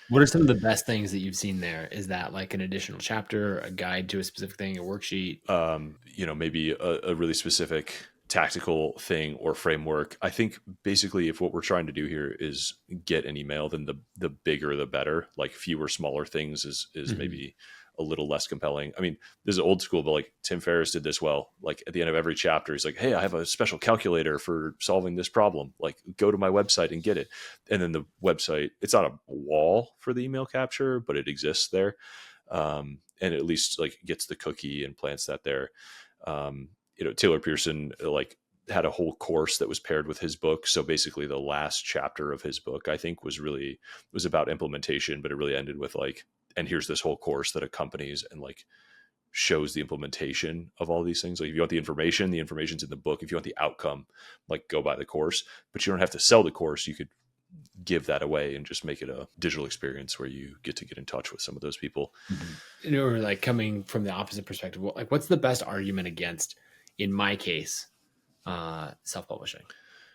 What are some of the best things that you've seen there? Is that like an additional chapter, a guide to a specific thing, a worksheet? maybe a really specific tactical thing or framework. I think basically, if what we're trying to do here is get an email, then the bigger the better. Like, fewer smaller things is Mhm. maybe a little less compelling. I mean, this is old school, but like, Tim Ferriss did this well. Like, at the end of every chapter, he's like, "Hey, I have a special calculator for solving this problem. Like, go to my website and get it." And then the website, it's not a wall for the email capture, but it exists there. And at least, like, gets the cookie and plants that there. Taylor Pearson, like, had a whole course that was paired with his book. So basically, the last chapter of his book, I think, was about implementation, but it really ended with like, and here's this whole course that accompanies and like shows the implementation of all these things. Like, if you want the information's in the book. If you want the outcome, like, go buy the course. But you don't have to sell the course. You could give that away and just make it a digital experience where you get in touch with some of those people. Or like coming from the opposite perspective, like what's the best argument against, in my case, self-publishing?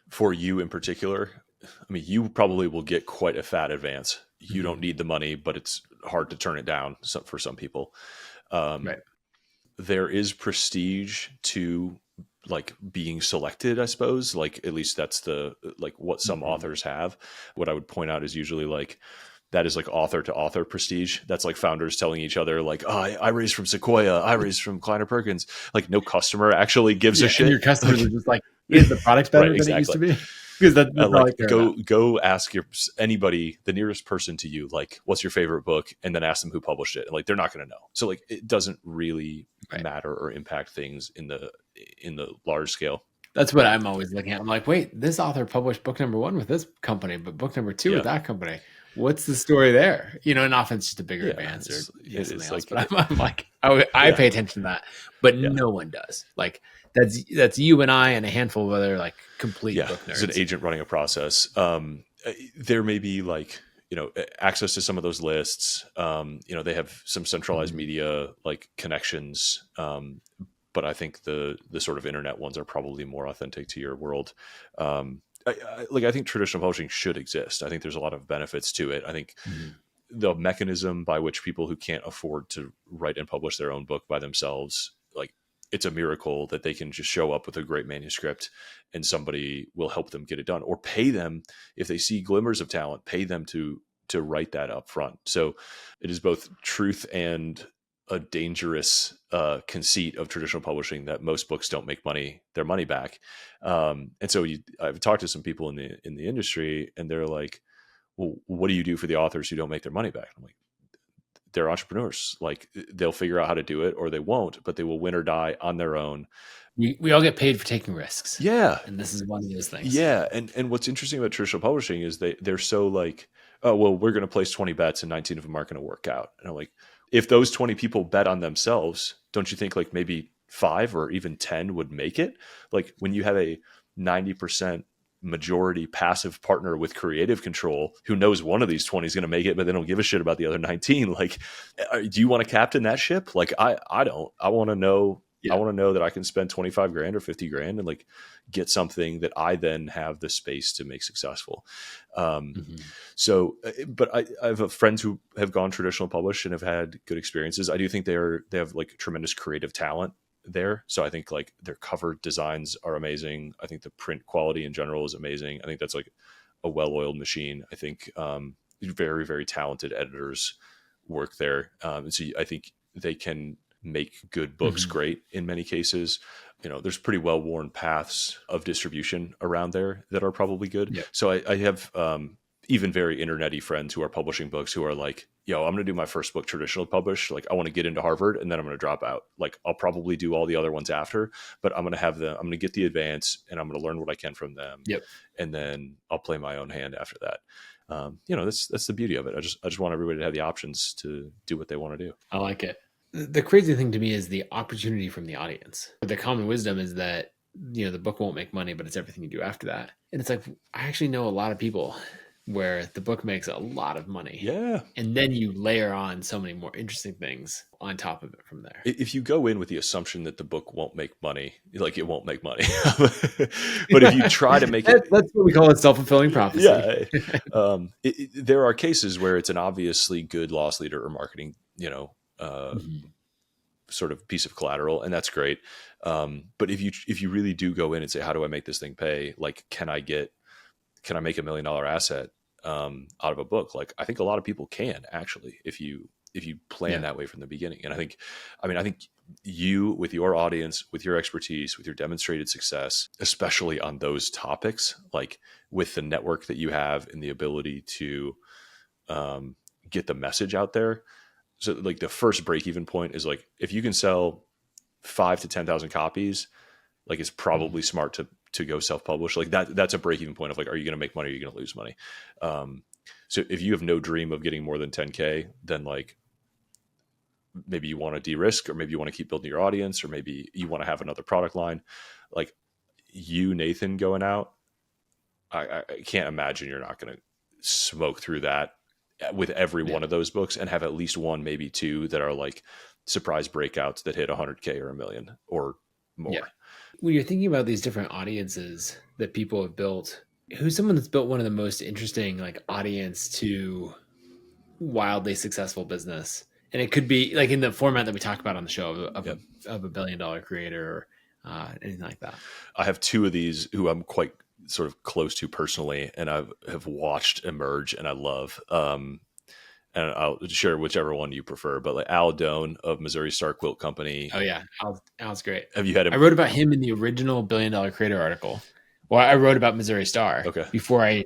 For you in particular, I mean, you probably will get quite a fat advance. You don't Mhm. need the money, but it's hard to turn it down for some people. Um, Right. there is prestige to, like, being selected, I suppose. Like, at least that's what some Mhm. authors have. What I would point out is usually like, that is like author to author prestige. That's like founders telling each other, like, "Oh, I raised from Sequoia, I raised from Kleiner Perkins." Like, no customer actually gives a Yeah, and your shit. customers are Like, just like, is the product better right, than it used exactly. to be? Because that's all I Like, care about. go ask anybody, the nearest person to you, like, what's your favorite book, and then ask them who published it. And like, they're not going to know. So like, it doesn't really Right. matter or impact things in the large scale. That's what I'm always looking at. I'm like, wait, this author published book number 1 with this company, but book number 2 with Yeah. that company. what's the story there? And often it's just a bigger Yeah, advance or it's something else. like, But I'm like, I yeah. pay attention to that, but Yeah. no one does. Like that's you and I and a handful of other like complete book nerds. It's an agent running a process. There may be like, access to some of those lists. They have some centralized media like connections. But I think the sort of internet ones are probably more authentic to your world. I think traditional publishing should exist. I think there's a lot of benefits to it. I think the mechanism by which people who can't afford to write and publish their own book by themselves, like, it's a miracle that they can just show up with a great manuscript and somebody will help them get it done, or pay them if they see glimmers of talent, pay them to write that up front. So it is both truth and a dangerous conceit of traditional publishing that most books don't make their money back. And so I've talked to some people in the industry, and they're like, well, what do you do for the authors who don't make their money back? I'm like, they're entrepreneurs. Like, they'll figure out how to do it or they won't, but they will win or die on their own. We all get paid for taking risks. Yeah. And this is one of those things. Yeah. And what's interesting about traditional publishing is they're so like, oh, well, we're going to place 20 bets and 19 of them aren't going to work out. And I'm like, if those 20 people bet on themselves, don't you think like maybe 5 or even 10 would make it? Like, when you have a 90% majority passive partner with creative control who knows one of these 20 is going to make it, but they don't give a shit about the other 19. Like, do you want to captain that ship? Like, I don't. I want to know. Yeah. I want to know that I can spend 25 grand or 50 grand and like get something that I then have the space to make successful. So, but I have friends who have gone traditional published and have had good experiences. I do think they have like tremendous creative talent there. So I think like their cover designs are amazing. I think the print quality in general is amazing. I think that's like a well-oiled machine. I think very, very talented editors work there. And so I think they can make good books great in many cases. There's pretty well-worn paths of distribution around there that are probably good. Yeah. So I have even very internet-y friends who are publishing books who are like, yo, I'm going to do my first book traditional published. Like, I want to get into Harvard and then I'm going to drop out. Like, I'll probably do all the other ones after, but I'm going to get the advance and I'm going to learn what I can from them. Yep. And then I'll play my own hand after that. That's the beauty of it. I just want everybody to have the options to do what they want to do. I like it. The crazy thing to me is the opportunity from the audience. The common wisdom is that, the book won't make money, but it's everything you do after that. And it's like, I actually know a lot of people where the book makes a lot of money. Yeah. And then you layer on so many more interesting things on top of it from there. If you go in with the assumption that the book won't make money, like, it won't make money. But if you try to make it... That's what we call a self-fulfilling prophecy. Yeah. There are cases where it's an obviously good loss leader or marketing, sort of piece of collateral, and that's great. But if you really do go in and say, how do I make this thing pay? Like, can I make $1 million asset out of a book? Like, I think a lot of people can, actually, if you plan that way from the beginning. And I think you, with your audience, with your expertise, with your demonstrated success, especially on those topics, like with the network that you have and the ability to get the message out there. So like the first break-even point is like, if you can sell 5,000 to 10,000 copies, like, it's probably smart to go self-publish. Like that's a break-even point of like, are you going to make money? Or are you going to lose money? So if you have no dream of getting more than 10K, then like, maybe you want to de-risk, or maybe you want to keep building your audience, or maybe you want to have another product line. Like you, Nathan, going out, I can't imagine you're not going to smoke through that with every one of those books and have at least one, maybe two that are like surprise breakouts that hit 100K or 1 million or more. Yeah. When you're thinking about these different audiences that people have built, who's someone that's built one of the most interesting like audience to wildly successful business? And it could be like in the format that we talk about on the show of a $1 billion creator or anything like that. I have two of these who I'm quite sort of close to personally, and I have watched emerge and I love, and I'll share whichever one you prefer, but like Al Doan of Missouri Star Quilt Company. Oh yeah. Al's great. Have you had him? I wrote about him in the original $1 Billion Creator article. Well, I wrote about Missouri Star before I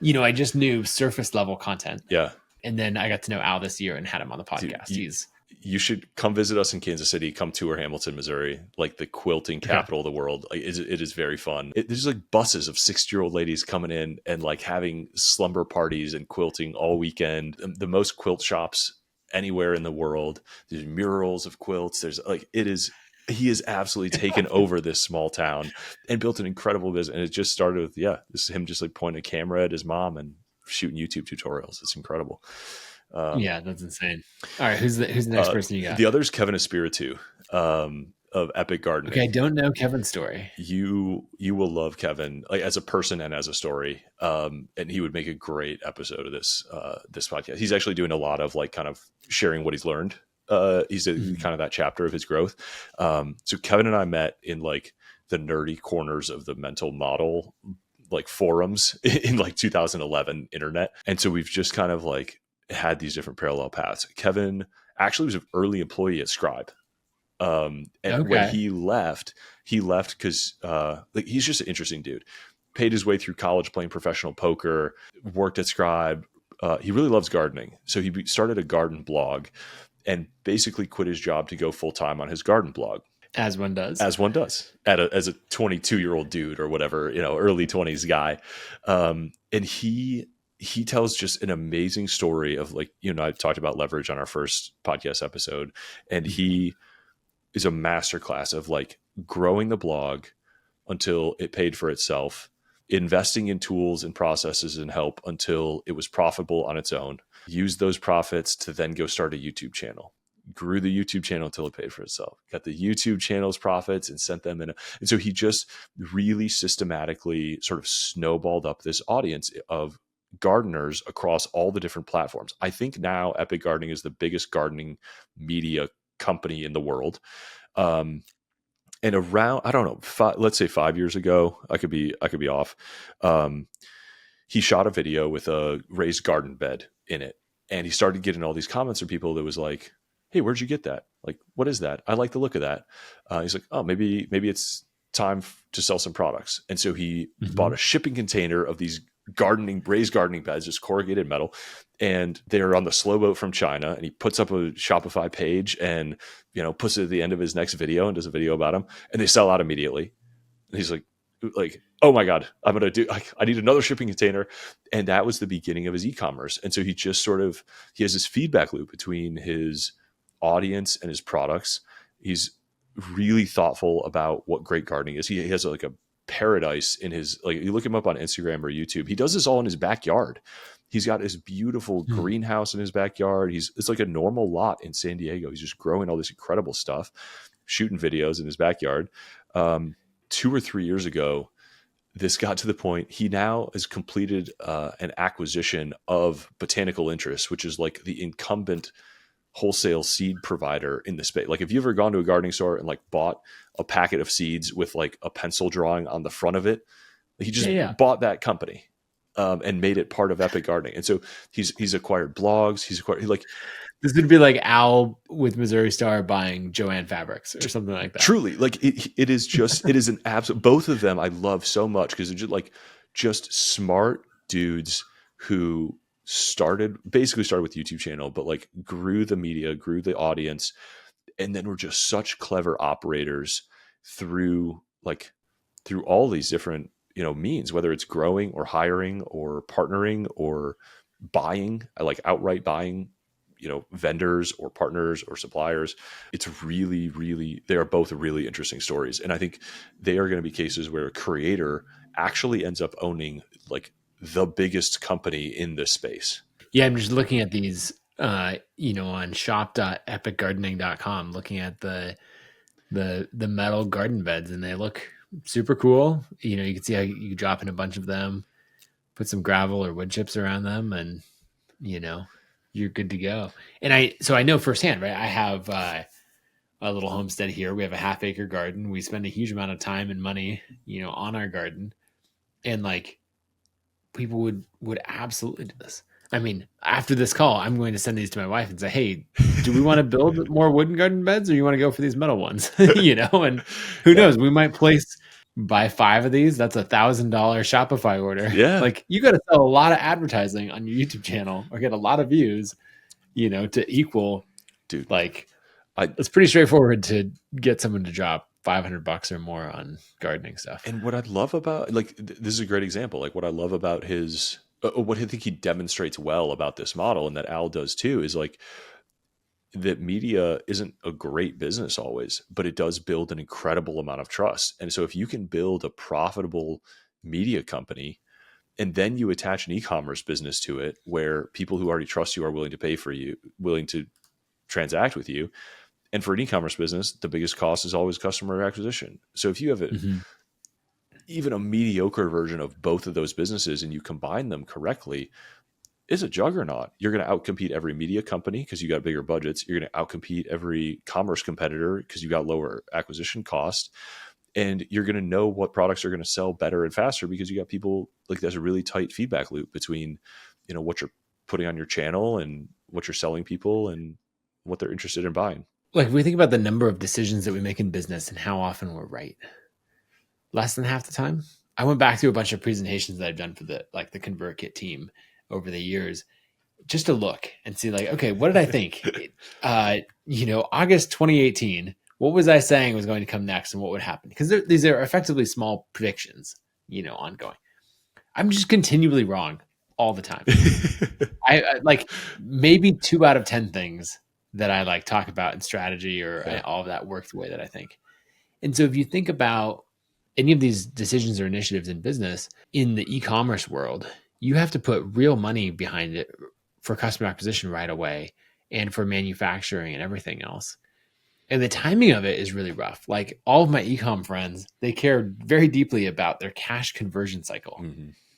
just knew surface level content. Yeah. And then I got to know Al this year and had him on the podcast. Dude, you should come visit us in Kansas City. Come tour Hamilton, Missouri, like the quilting Okay. capital of the world. Like, it is very fun. There's like buses of 60-year-old ladies coming in and like having slumber parties and quilting all weekend. The most quilt shops anywhere in the world. There's murals of quilts. There's like, he has absolutely taken over this small town and built an incredible business. And it just started with, this is him just like pointing a camera at his mom and shooting YouTube tutorials. It's incredible. Yeah, that's insane. All right, who's the next person you got? The other is Kevin Espiritu of Epic Gardening. Okay, I don't know Kevin's story. You will love Kevin, like as a person and as a story, and he would make a great episode of this podcast. He's actually doing a lot of like kind of sharing what he's learned. He's kind of that chapter of his growth. So Kevin and I met in like the nerdy corners of the mental model like forums in like 2011 internet, and so we've just kind of like had these different parallel paths. Kevin actually was an early employee at Scribe. And when he left because like he's just an interesting dude. Paid his way through college playing professional poker, worked at Scribe. He really loves gardening. So he started a garden blog and basically quit his job to go full time on his garden blog. As one does. As a 22-year-old dude or whatever, early 20s guy. And he tells just an amazing story of like, I talked about leverage on our first podcast episode, and he is a masterclass of like growing the blog until it paid for itself, investing in tools and processes and help until it was profitable on its own, use those profits to then go start a YouTube channel, grew the YouTube channel until it paid for itself, got the YouTube channel's profits and sent them in. And so he just really systematically sort of snowballed up this audience of gardeners across all the different platforms. I think now Epic Gardening is the biggest gardening media company in the world. And around, I don't know, let's say 5 years ago, I could be off. He shot a video with a raised garden bed in it. And he started getting all these comments from people that was like, hey, where'd you get that? Like, what is that? I like the look of that. He's like, oh, maybe it's time to sell some products. And so he bought a shipping container of these raised gardening beds, just corrugated metal, and they're on the slow boat from China. And he puts up a Shopify page and puts it at the end of his next video and does a video about them, and they sell out immediately. And he's like, oh my God, I need another shipping container. And that was the beginning of his e-commerce. And so he just he has this feedback loop between his audience and his products. He's really thoughtful about what great gardening is. He has like a paradise in his, like, you look him up on Instagram or YouTube, he does this all in his backyard. He's got his beautiful greenhouse in his backyard. It's like a normal lot in San Diego. He's just growing all this incredible stuff, shooting videos in his backyard. 2 or 3 years ago, this got to the point he now has completed an acquisition of Botanical Interest, which is like the incumbent wholesale seed provider in the space. Like, if you ever gone to a gardening store and like bought a packet of seeds with like a pencil drawing on the front of it, he just bought that company and made it part of Epic Gardening. And so he's acquired blogs. This would be like Al with Missouri Star buying Joanne Fabrics or something like that. Truly, like it is an absolute. Both of them I love so much because they're just smart dudes who basically started with YouTube channel, but like grew the media, grew the audience, and then were just such clever operators through all these different means, whether it's growing or hiring or partnering or buying, like outright buying, vendors or partners or suppliers. It's really, really, they are both really interesting stories. And I think they are going to be cases where a creator actually ends up owning like the biggest company in this space. Yeah, I'm just looking at these, on shop.epicgardening.com, looking at the metal garden beds, and they look super cool. You can see how you drop in a bunch of them, put some gravel or wood chips around them, and you're good to go. And I know firsthand, right? I have a little homestead here. We have a 1/2 acre garden. We spend a huge amount of time and money, on our garden, and like people would absolutely do this. I mean, after this call, I'm going to send these to my wife and say, hey, do we want to build more wooden garden beds, or you want to go for these metal ones? And who knows, we might buy 5 of these. That's $1,000 Shopify order. Yeah. Like, you got to sell a lot of advertising on your YouTube channel or get a lot of views, to equal dude. Like, I it's pretty straightforward to get someone to drop $500 or more on gardening stuff. And what I love about this is a great example. Like what I love about his what I think he demonstrates well about this model, and that Al does too, is like that media isn't a great business always, but it does build an incredible amount of trust. And so if you can build a profitable media company and then you attach an e-commerce business to it where people who already trust you are willing to pay for you, willing to transact with you. And for an e-commerce business, the biggest cost is always customer acquisition. So if you have even a mediocre version of both of those businesses and you combine them correctly, it's a juggernaut. You're going to outcompete every media company because you got bigger budgets. You're going to outcompete every commerce competitor because you got lower acquisition cost. And you're going to know what products are going to sell better and faster because you got people, like, there's a really tight feedback loop between, what you're putting on your channel and what you're selling people and what they're interested in buying. Like, if we think about the number of decisions that we make in business and how often we're right, less than half the time. I went back through a bunch of presentations that I've done for the ConvertKit team over the years, just to look and see, like, okay, what did I think? August 2018, what was I saying was going to come next and what would happen? Because these are effectively small predictions, ongoing. I'm just continually wrong all the time. I like maybe 2 out of 10 things that I talk about in strategy or all of that work the way that I think. And so if you think about any of these decisions or initiatives in business in the e-commerce world, you have to put real money behind it for customer acquisition right away and for manufacturing and everything else. And the timing of it is really rough. Like, all of my e-com friends, they care very deeply about their cash conversion cycle,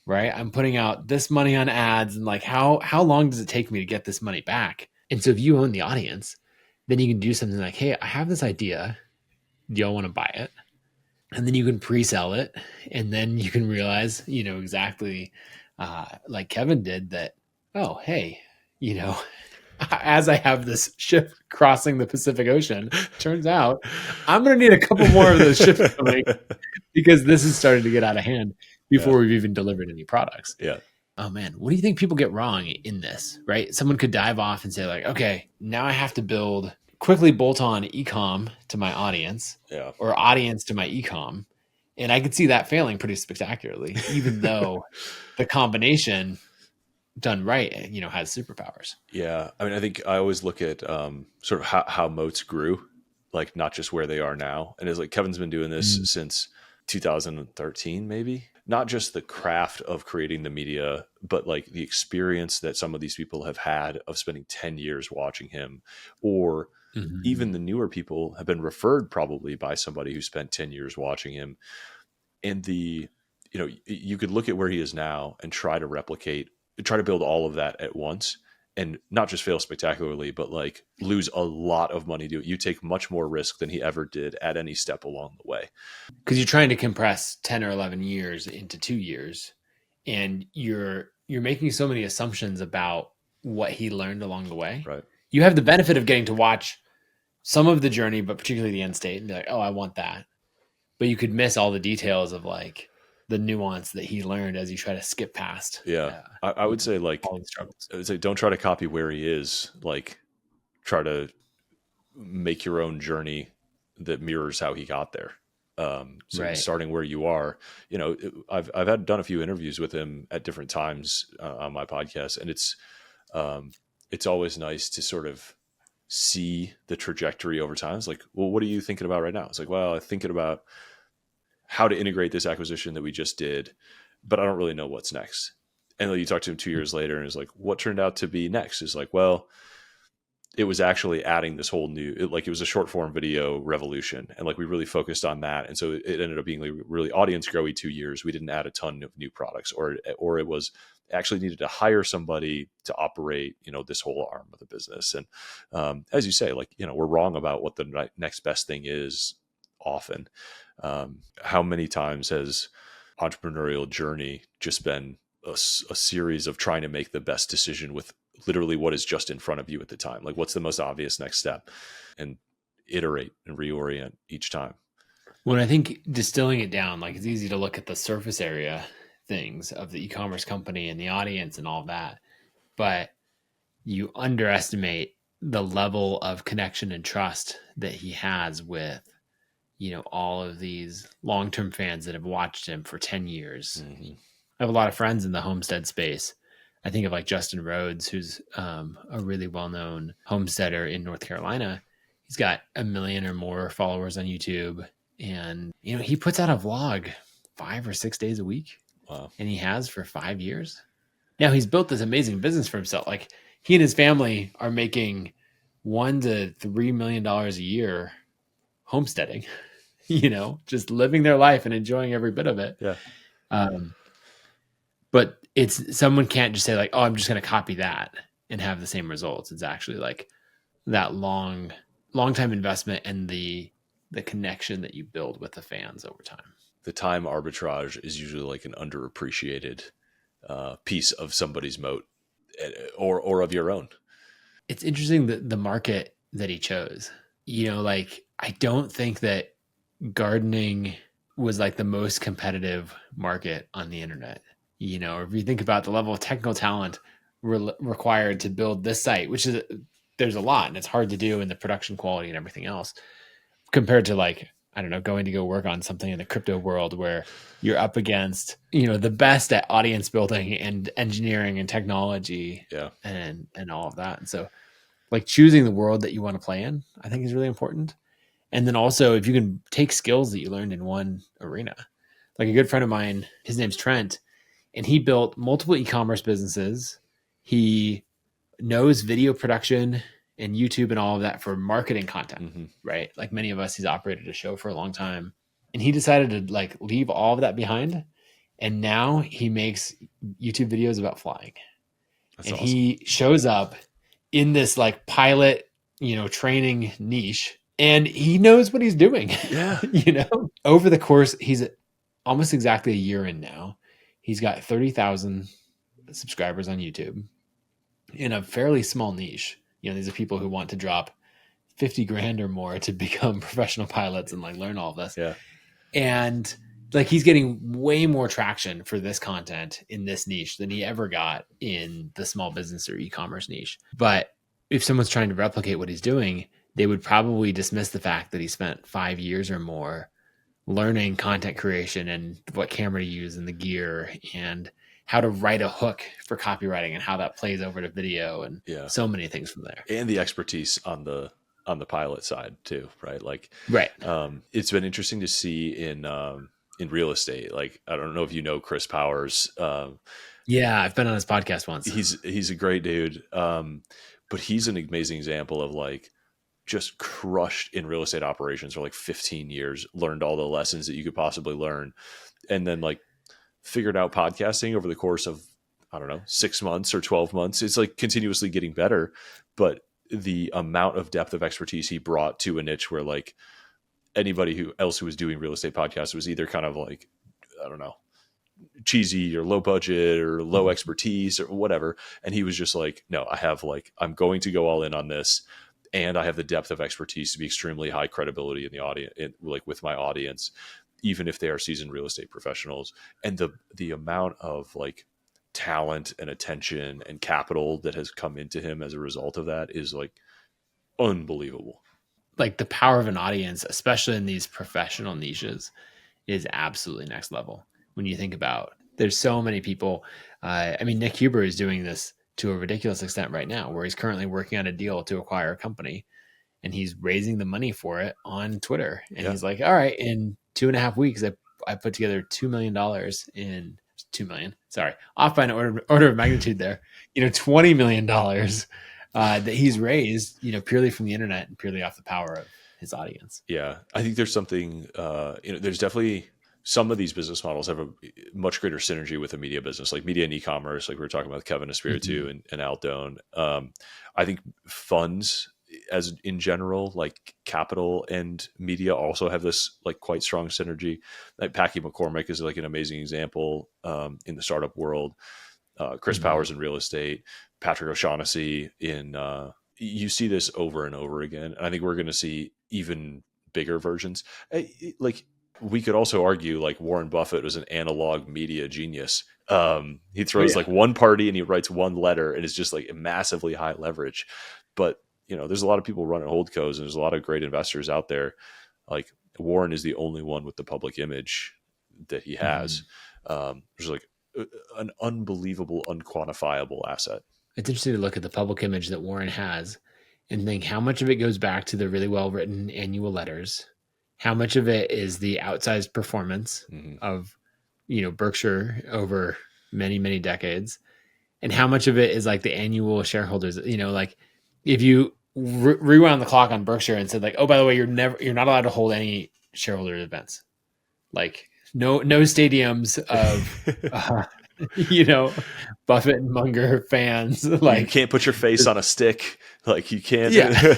right? I'm putting out this money on ads and how long does it take me to get this money back? And so if you own the audience, then you can do something like, hey, I have this idea. Do y'all want to buy it? And then you can pre-sell it. And then you can realize, exactly like Kevin did, that, oh, hey, as I have this ship crossing the Pacific Ocean, turns out I'm going to need a couple more of those ships coming because this is starting to get out of hand before we've even delivered any products. Yeah. Oh man, what do you think people get wrong in this, right? Someone could dive off and say, like, okay, now I have to quickly bolt on e-com to my audience or audience to my e-com. And I could see that failing pretty spectacularly, even though the combination done right, has superpowers. Yeah. I mean, I think I always look at sort of how moats grew, like not just where they are now. And it's like Kevin's been doing this since 2013, maybe. Not just the craft of creating the media, but like the experience that some of these people have had of spending 10 years watching him, or even the newer people have been referred probably by somebody who spent 10 years watching him. And you could look at where he is now and try to build all of that at once and not just fail spectacularly, but like lose a lot of money to it. You take much more risk than he ever did at any step along the way. Because you're trying to compress 10 or 11 years into 2 years, and you're making so many assumptions about what he learned along the way. Right. You have the benefit of getting to watch some of the journey, but particularly the end state, and be like, oh, I want that. But you could miss all the details of like the nuance that he learned as you try to skip past. Yeah. I would say, like, all the struggles. I would say don't try to copy where he is. Like, try to make your own journey that mirrors how he got there. Starting where you are, I've done a few interviews with him at different times on my podcast, and it's always nice to sort of see the trajectory over time. It's like, well, what are you thinking about right now? It's like, well, I'm thinking about how to integrate this acquisition that we just did, but I don't really know what's next. And then you talk to him 2 years later and it's like, what turned out to be next? It's like, well, it was actually adding this whole it was a short form video revolution. And like, we really focused on that. And so it ended up being like really audience growy 2 years. We didn't add a ton of new products, or it was actually needed to hire somebody to operate, this whole arm of the business. And as you say, like, we're wrong about what the next best thing is often. How many times has entrepreneurial journey just been a series of trying to make the best decision with literally what is just in front of you at the time? Like, what's the most obvious next step, and iterate and reorient each time. When I think distilling it down, like, it's easy to look at the surface area things of the e-commerce company and the audience and all that, but you underestimate the level of connection and trust that he has with, all of these long-term fans that have watched him for 10 years. Mm-hmm. I have a lot of friends in the homestead space. I think of like Justin Rhodes, who's a really well-known homesteader in North Carolina. He's got 1 million or more followers on YouTube. And, he puts out a vlog 5 or 6 days a week. Wow. And he has for 5 years. Now he's built this amazing business for himself. Like, he and his family are making $1 to $3 million a year homesteading, just living their life and enjoying every bit of it. Yeah. But someone can't just say like, oh, I'm just going to copy that and have the same results. It's actually like that long time investment and the connection that you build with the fans over time. The time arbitrage is usually like an underappreciated piece of somebody's moat or of your own. It's interesting that the market that he chose, like, I don't think that gardening was like the most competitive market on the internet. Or if you think about the level of technical talent required to build this site, which is, there's a lot and it's hard to do in the production quality and everything else, compared to like, I don't know, going to go work on something in the crypto world where you're up against, the best at audience building and engineering and technology, and all of that. And so like choosing the world that you want to play in, I think is really important. And then also if you can take skills that you learned in one arena, like a good friend of mine, his name's Trent, and he built multiple e-commerce businesses. He knows video production and YouTube and all of that for marketing content, right? Like many of us, he's operated a show for a long time, and he decided to like leave all of that behind. And now he makes YouTube videos about flying. That's awesome. He shows up in this like pilot, training niche, and he knows what he's doing. Yeah. Over the course, he's almost exactly a year in now. He's got 30,000 subscribers on YouTube in a fairly small niche. These are people who want to drop 50 grand or more to become professional pilots and like learn all of this. Yeah. And like, he's getting way more traction for this content in this niche than he ever got in the small business or e-commerce niche. But if someone's trying to replicate what he's doing, they would probably dismiss the fact that he spent 5 years or more learning content creation and what camera to use and the gear and how to write a hook for copywriting and how that plays over to video and so many things from there. And the expertise on the pilot side too, right? Like, right. It's been interesting to see in real estate. Like, I don't know if you know Chris Powers. Yeah, I've been on his podcast once. He's a great dude. But he's an amazing example of like just crushed in real estate operations for like 15 years, learned all the lessons that you could possibly learn, and then like figured out podcasting over the course of, I don't know, 6 months or 12 months. It's like continuously getting better, but the amount of depth of expertise he brought to a niche where like anybody who was doing real estate podcasts was either kind of like, I don't know, cheesy or low budget or low expertise or whatever. And he was just like, no, I'm going to go all in on this. And I have the depth of expertise to be extremely high credibility in the audience, like with my audience, even if they are seasoned real estate professionals. And the amount of like talent and attention and capital that has come into him as a result of that is like unbelievable. Like the power of an audience, especially in these professional niches, is absolutely next level. When you think about, there's so many people. Nick Huber is doing this to a ridiculous extent right now, where he's currently working on a deal to acquire a company, and he's raising the money for it on Twitter. And he's like, all right, in 2.5 weeks, I put together $2 million in 2 million. Sorry, off by an order of magnitude there. $20 million that he's raised, purely from the internet and purely off the power of his audience. Yeah, I think there's something. There's definitely some of these business models have a much greater synergy with a media business, like media and e-commerce, like we were talking about with Kevin Espiritu and Al Doan. I think funds, as in general, like capital and media, also have this like quite strong synergy. Like Packy McCormick is like an amazing example in the startup world. Chris Powers in real estate, Patrick O'Shaughnessy in. You see this over and over again, and I think we're going to see even bigger versions. Like, we could also argue like Warren Buffett was an analog media genius. He throws like one party and he writes one letter and it's just like massively high leverage. But there's a lot of people running holdcos and there's a lot of great investors out there. Like Warren is the only one with the public image that he has. There's like an unbelievable, unquantifiable asset. It's interesting to look at the public image that Warren has and think how much of it goes back to the really well-written annual letters, how much of it is the outsized performance of, Berkshire over many, many decades, and how much of it is like the annual shareholders, like if you rewound the clock on Berkshire and said like, oh, by the way, you're not allowed to hold any shareholder events, like no stadiums of, Buffett and Munger fans. Like you can't put your face on a stick. Like you can't. Yeah.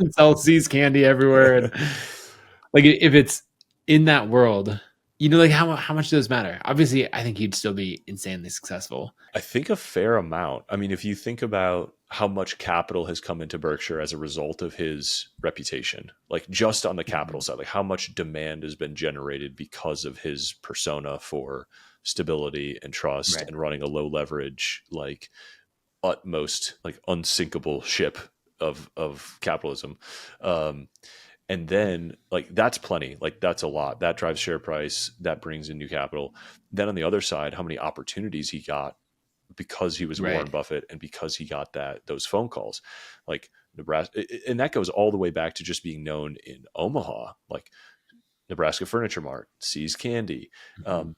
Sell See's candy everywhere. And like if it's in that world, like how much does matter? Obviously, I think he'd still be insanely successful. I think a fair amount. I mean, if you think about how much capital has come into Berkshire as a result of his reputation, like just on the capital side, like how much demand has been generated because of his persona for stability and trust and running a low leverage, like utmost, like unsinkable ship of capitalism. And then like that's plenty, like that's a lot that drives share price, that brings in new capital. Then on the other side, how many opportunities he got because he was Warren Buffett and because he got those phone calls, like Nebraska. And that goes all the way back to just being known in Omaha, like Nebraska Furniture Mart, See's Candy.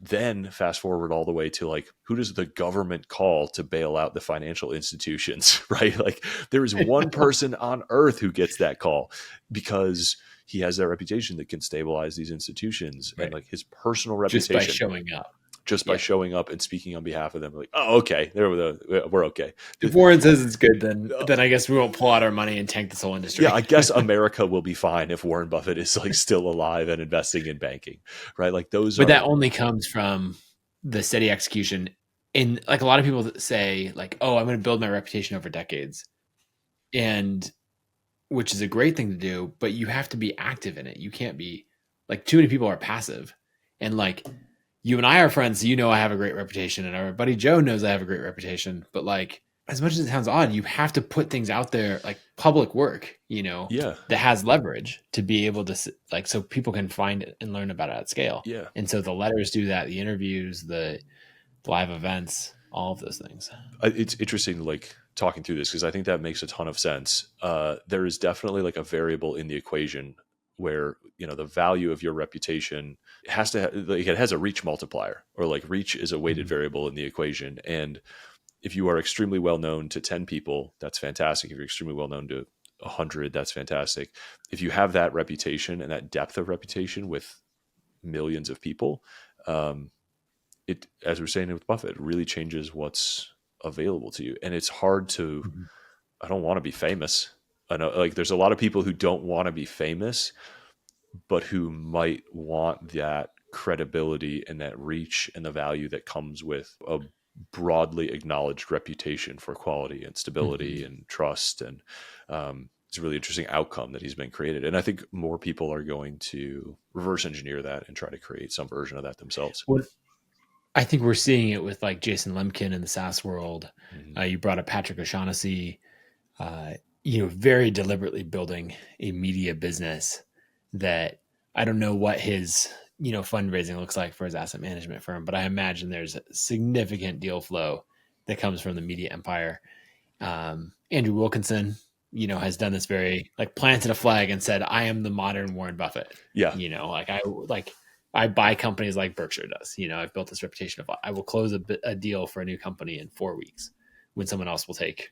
Then fast forward all the way to like, who does the government call to bail out the financial institutions, right? Like there is one person on earth who gets that call because he has that reputation that can stabilize these institutions and like his personal reputation. Just by showing up and speaking on behalf of them, like, oh, okay, we're okay. If Warren says it's good, then I guess we won't pull out our money and tank this whole industry. Yeah, I guess America will be fine if Warren Buffett is like still alive and investing in banking, right? Like those. But that only comes from the steady execution. And like a lot of people say, like, oh, I'm going to build my reputation over decades, and which is a great thing to do, but you have to be active in it. You can't be like too many people are passive, and like. You and I are friends, so I have a great reputation, and our buddy Joe knows I have a great reputation. But like, as much as it sounds odd, you have to put things out there, like public work, that has leverage to be able to like, so people can find it and learn about it at scale. Yeah. And so the letters do that, the interviews, the live events, all of those things. It's interesting, like talking through this, because I think that makes a ton of sense. There is definitely like a variable in the equation where the value of your reputation has to like it has a reach multiplier, or like reach is a weighted variable in the equation. And if you are extremely well known to 10 people, that's fantastic. If you're extremely well known to 100, that's fantastic. If you have that reputation and that depth of reputation with millions of people, it, as we're saying with Buffett, it really changes what's available to you. And it's hard to I don't want to be famous. I know, like, there's a lot of people who don't want to be famous, but who might want that credibility and that reach and the value that comes with a broadly acknowledged reputation for quality and stability and trust. And it's a really interesting outcome that he's been created. And I think more people are going to reverse engineer that and try to create some version of that themselves. Well, I think we're seeing it with like Jason Lemkin in the SaaS world. You brought up Patrick O'Shaughnessy, very deliberately building a media business that I don't know what his, fundraising looks like for his asset management firm, but I imagine there's a significant deal flow that comes from the media empire. Andrew Wilkinson, has done this very like planted a flag and said, I am the modern Warren Buffett. Yeah. I buy companies like Berkshire does. I've built this reputation of I will close a deal for a new company in 4 weeks when someone else will take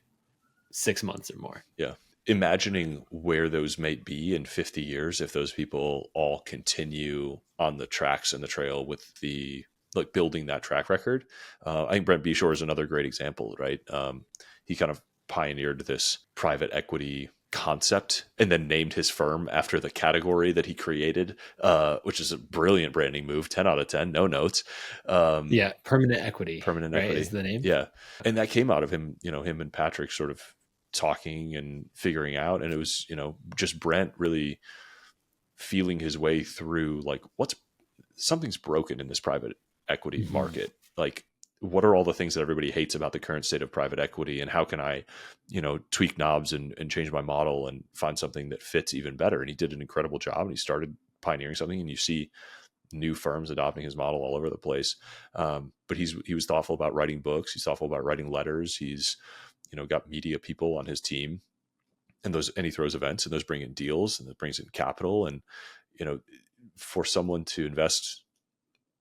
6 months or more. Yeah. Imagining where those might be in 50 years, if those people all continue on the tracks and the trail with the like building that track record. I think Brent Beshore is another great example, right? He kind of pioneered this private equity concept and then named his firm after the category that he created, which is a brilliant branding move. 10 out of 10, no notes. Permanent equity is the name. Yeah. And that came out of him, him and Patrick sort of talking and figuring out. And it was, just Brent really feeling his way through like something's broken in this private equity market. Like what are all the things that everybody hates about the current state of private equity, and how can I, tweak knobs and change my model and find something that fits even better. And he did an incredible job, and he started pioneering something, and you see new firms adopting his model all over the place. But he was thoughtful about writing books. He's thoughtful about writing letters. He's, got media people on his team, and he throws events, and those bring in deals, and that brings in capital. And, for someone to invest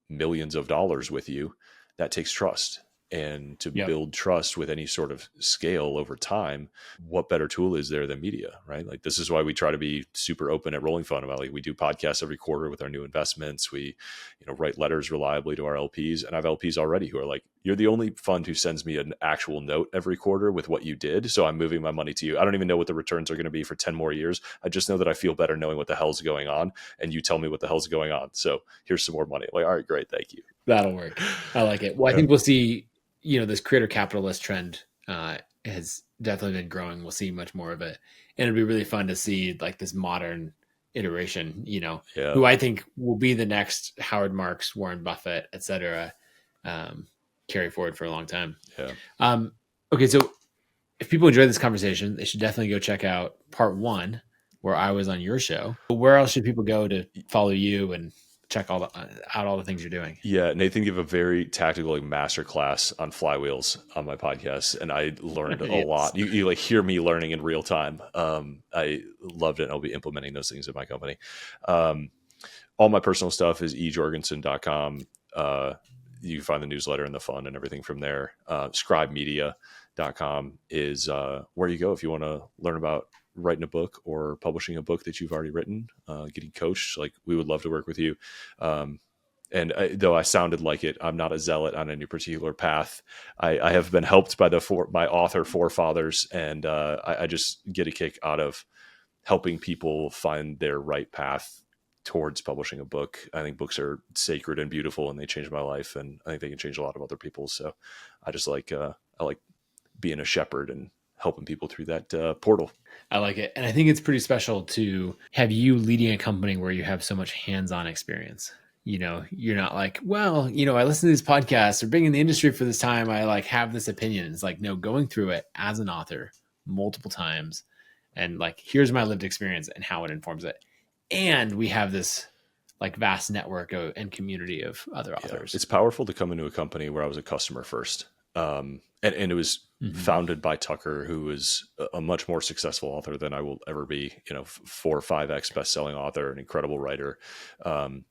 millions of dollars with you, that takes trust. And to build trust with any sort of scale over time, what better tool is there than media, right? Like, this is why we try to be super open at Rolling Fund about, like, we do podcasts every quarter with our new investments. We, write letters reliably to our LPs, and I have LPs already who are like, you're the only fund who sends me an actual note every quarter with what you did. So I'm moving my money to you. I don't even know what the returns are going to be for 10 more years. I just know that I feel better knowing what the hell's going on, and you tell me what the hell's going on. So here's some more money. Like, all right, great. Thank you. That'll work. I like it. Well, I think we'll see, this creator capitalist trend has definitely been growing. We'll see much more of it. And it'll be really fun to see, like, this modern iteration, who I think will be the next Howard Marks, Warren Buffett, et cetera, carry forward for a long time. Yeah. Okay. So if people enjoy this conversation, they should definitely go check out part 1, where I was on your show. Where else should people go to follow you and check out all the things you're doing? Yeah, Nathan gave a very tactical, like, masterclass on flywheels on my podcast, and I learned a lot. You like hear me learning in real time. I loved it, and I'll be implementing those things in my company. All my personal stuff is ejorgensen.com. You can find the newsletter and the fund and everything from there. Scribemedia.com is where you go if you want to learn about writing a book or publishing a book that you've already written, getting coached. Like, we would love to work with you. Though I sounded like it, I'm not a zealot on any particular path. I have been helped by my author forefathers, and I just get a kick out of helping people find their right path towards publishing a book. I think books are sacred and beautiful, and they changed my life, and I think they can change a lot of other people's. So I just like being a shepherd and helping people through that portal. I like it. And I think it's pretty special to have you leading a company where you have so much hands-on experience. You're not like, well, I listen to these podcasts or being in the industry for this time, I like have this opinion. It's like, no, going through it as an author multiple times, and like, here's my lived experience and how it informs it. And we have this, like, vast network and community of other authors. It's powerful to come into a company where I was a customer first. And it was founded by Tucker, who is a much more successful author than I will ever be, 4 or 5x best-selling author, an incredible writer.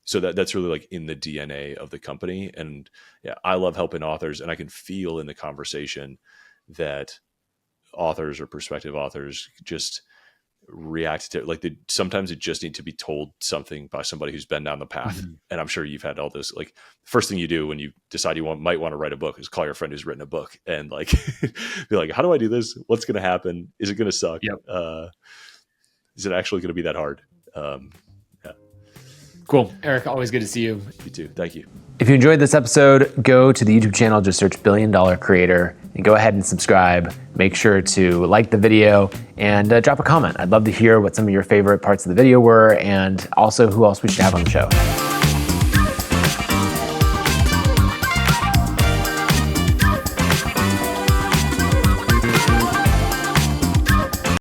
So that's really, like, in the DNA of the company. And yeah, I love helping authors, and I can feel in the conversation that authors or prospective authors just react to, like, sometimes it just need to be told something by somebody who's been down the path. And I'm sure you've had all those, like, first thing you do when you decide you might want to write a book is call your friend who's written a book and, like, be like, how do I do this? What's going to happen? Is it going to suck? Yep. Is it actually going to be that hard? Yeah. Cool. Eric, always good to see you. You too. Thank you. If you enjoyed this episode, go to the YouTube channel, just search $1 Billion Creator, and go ahead and subscribe. Make sure to like the video and drop a comment. I'd love to hear what some of your favorite parts of the video were, and also who else we should have on the show.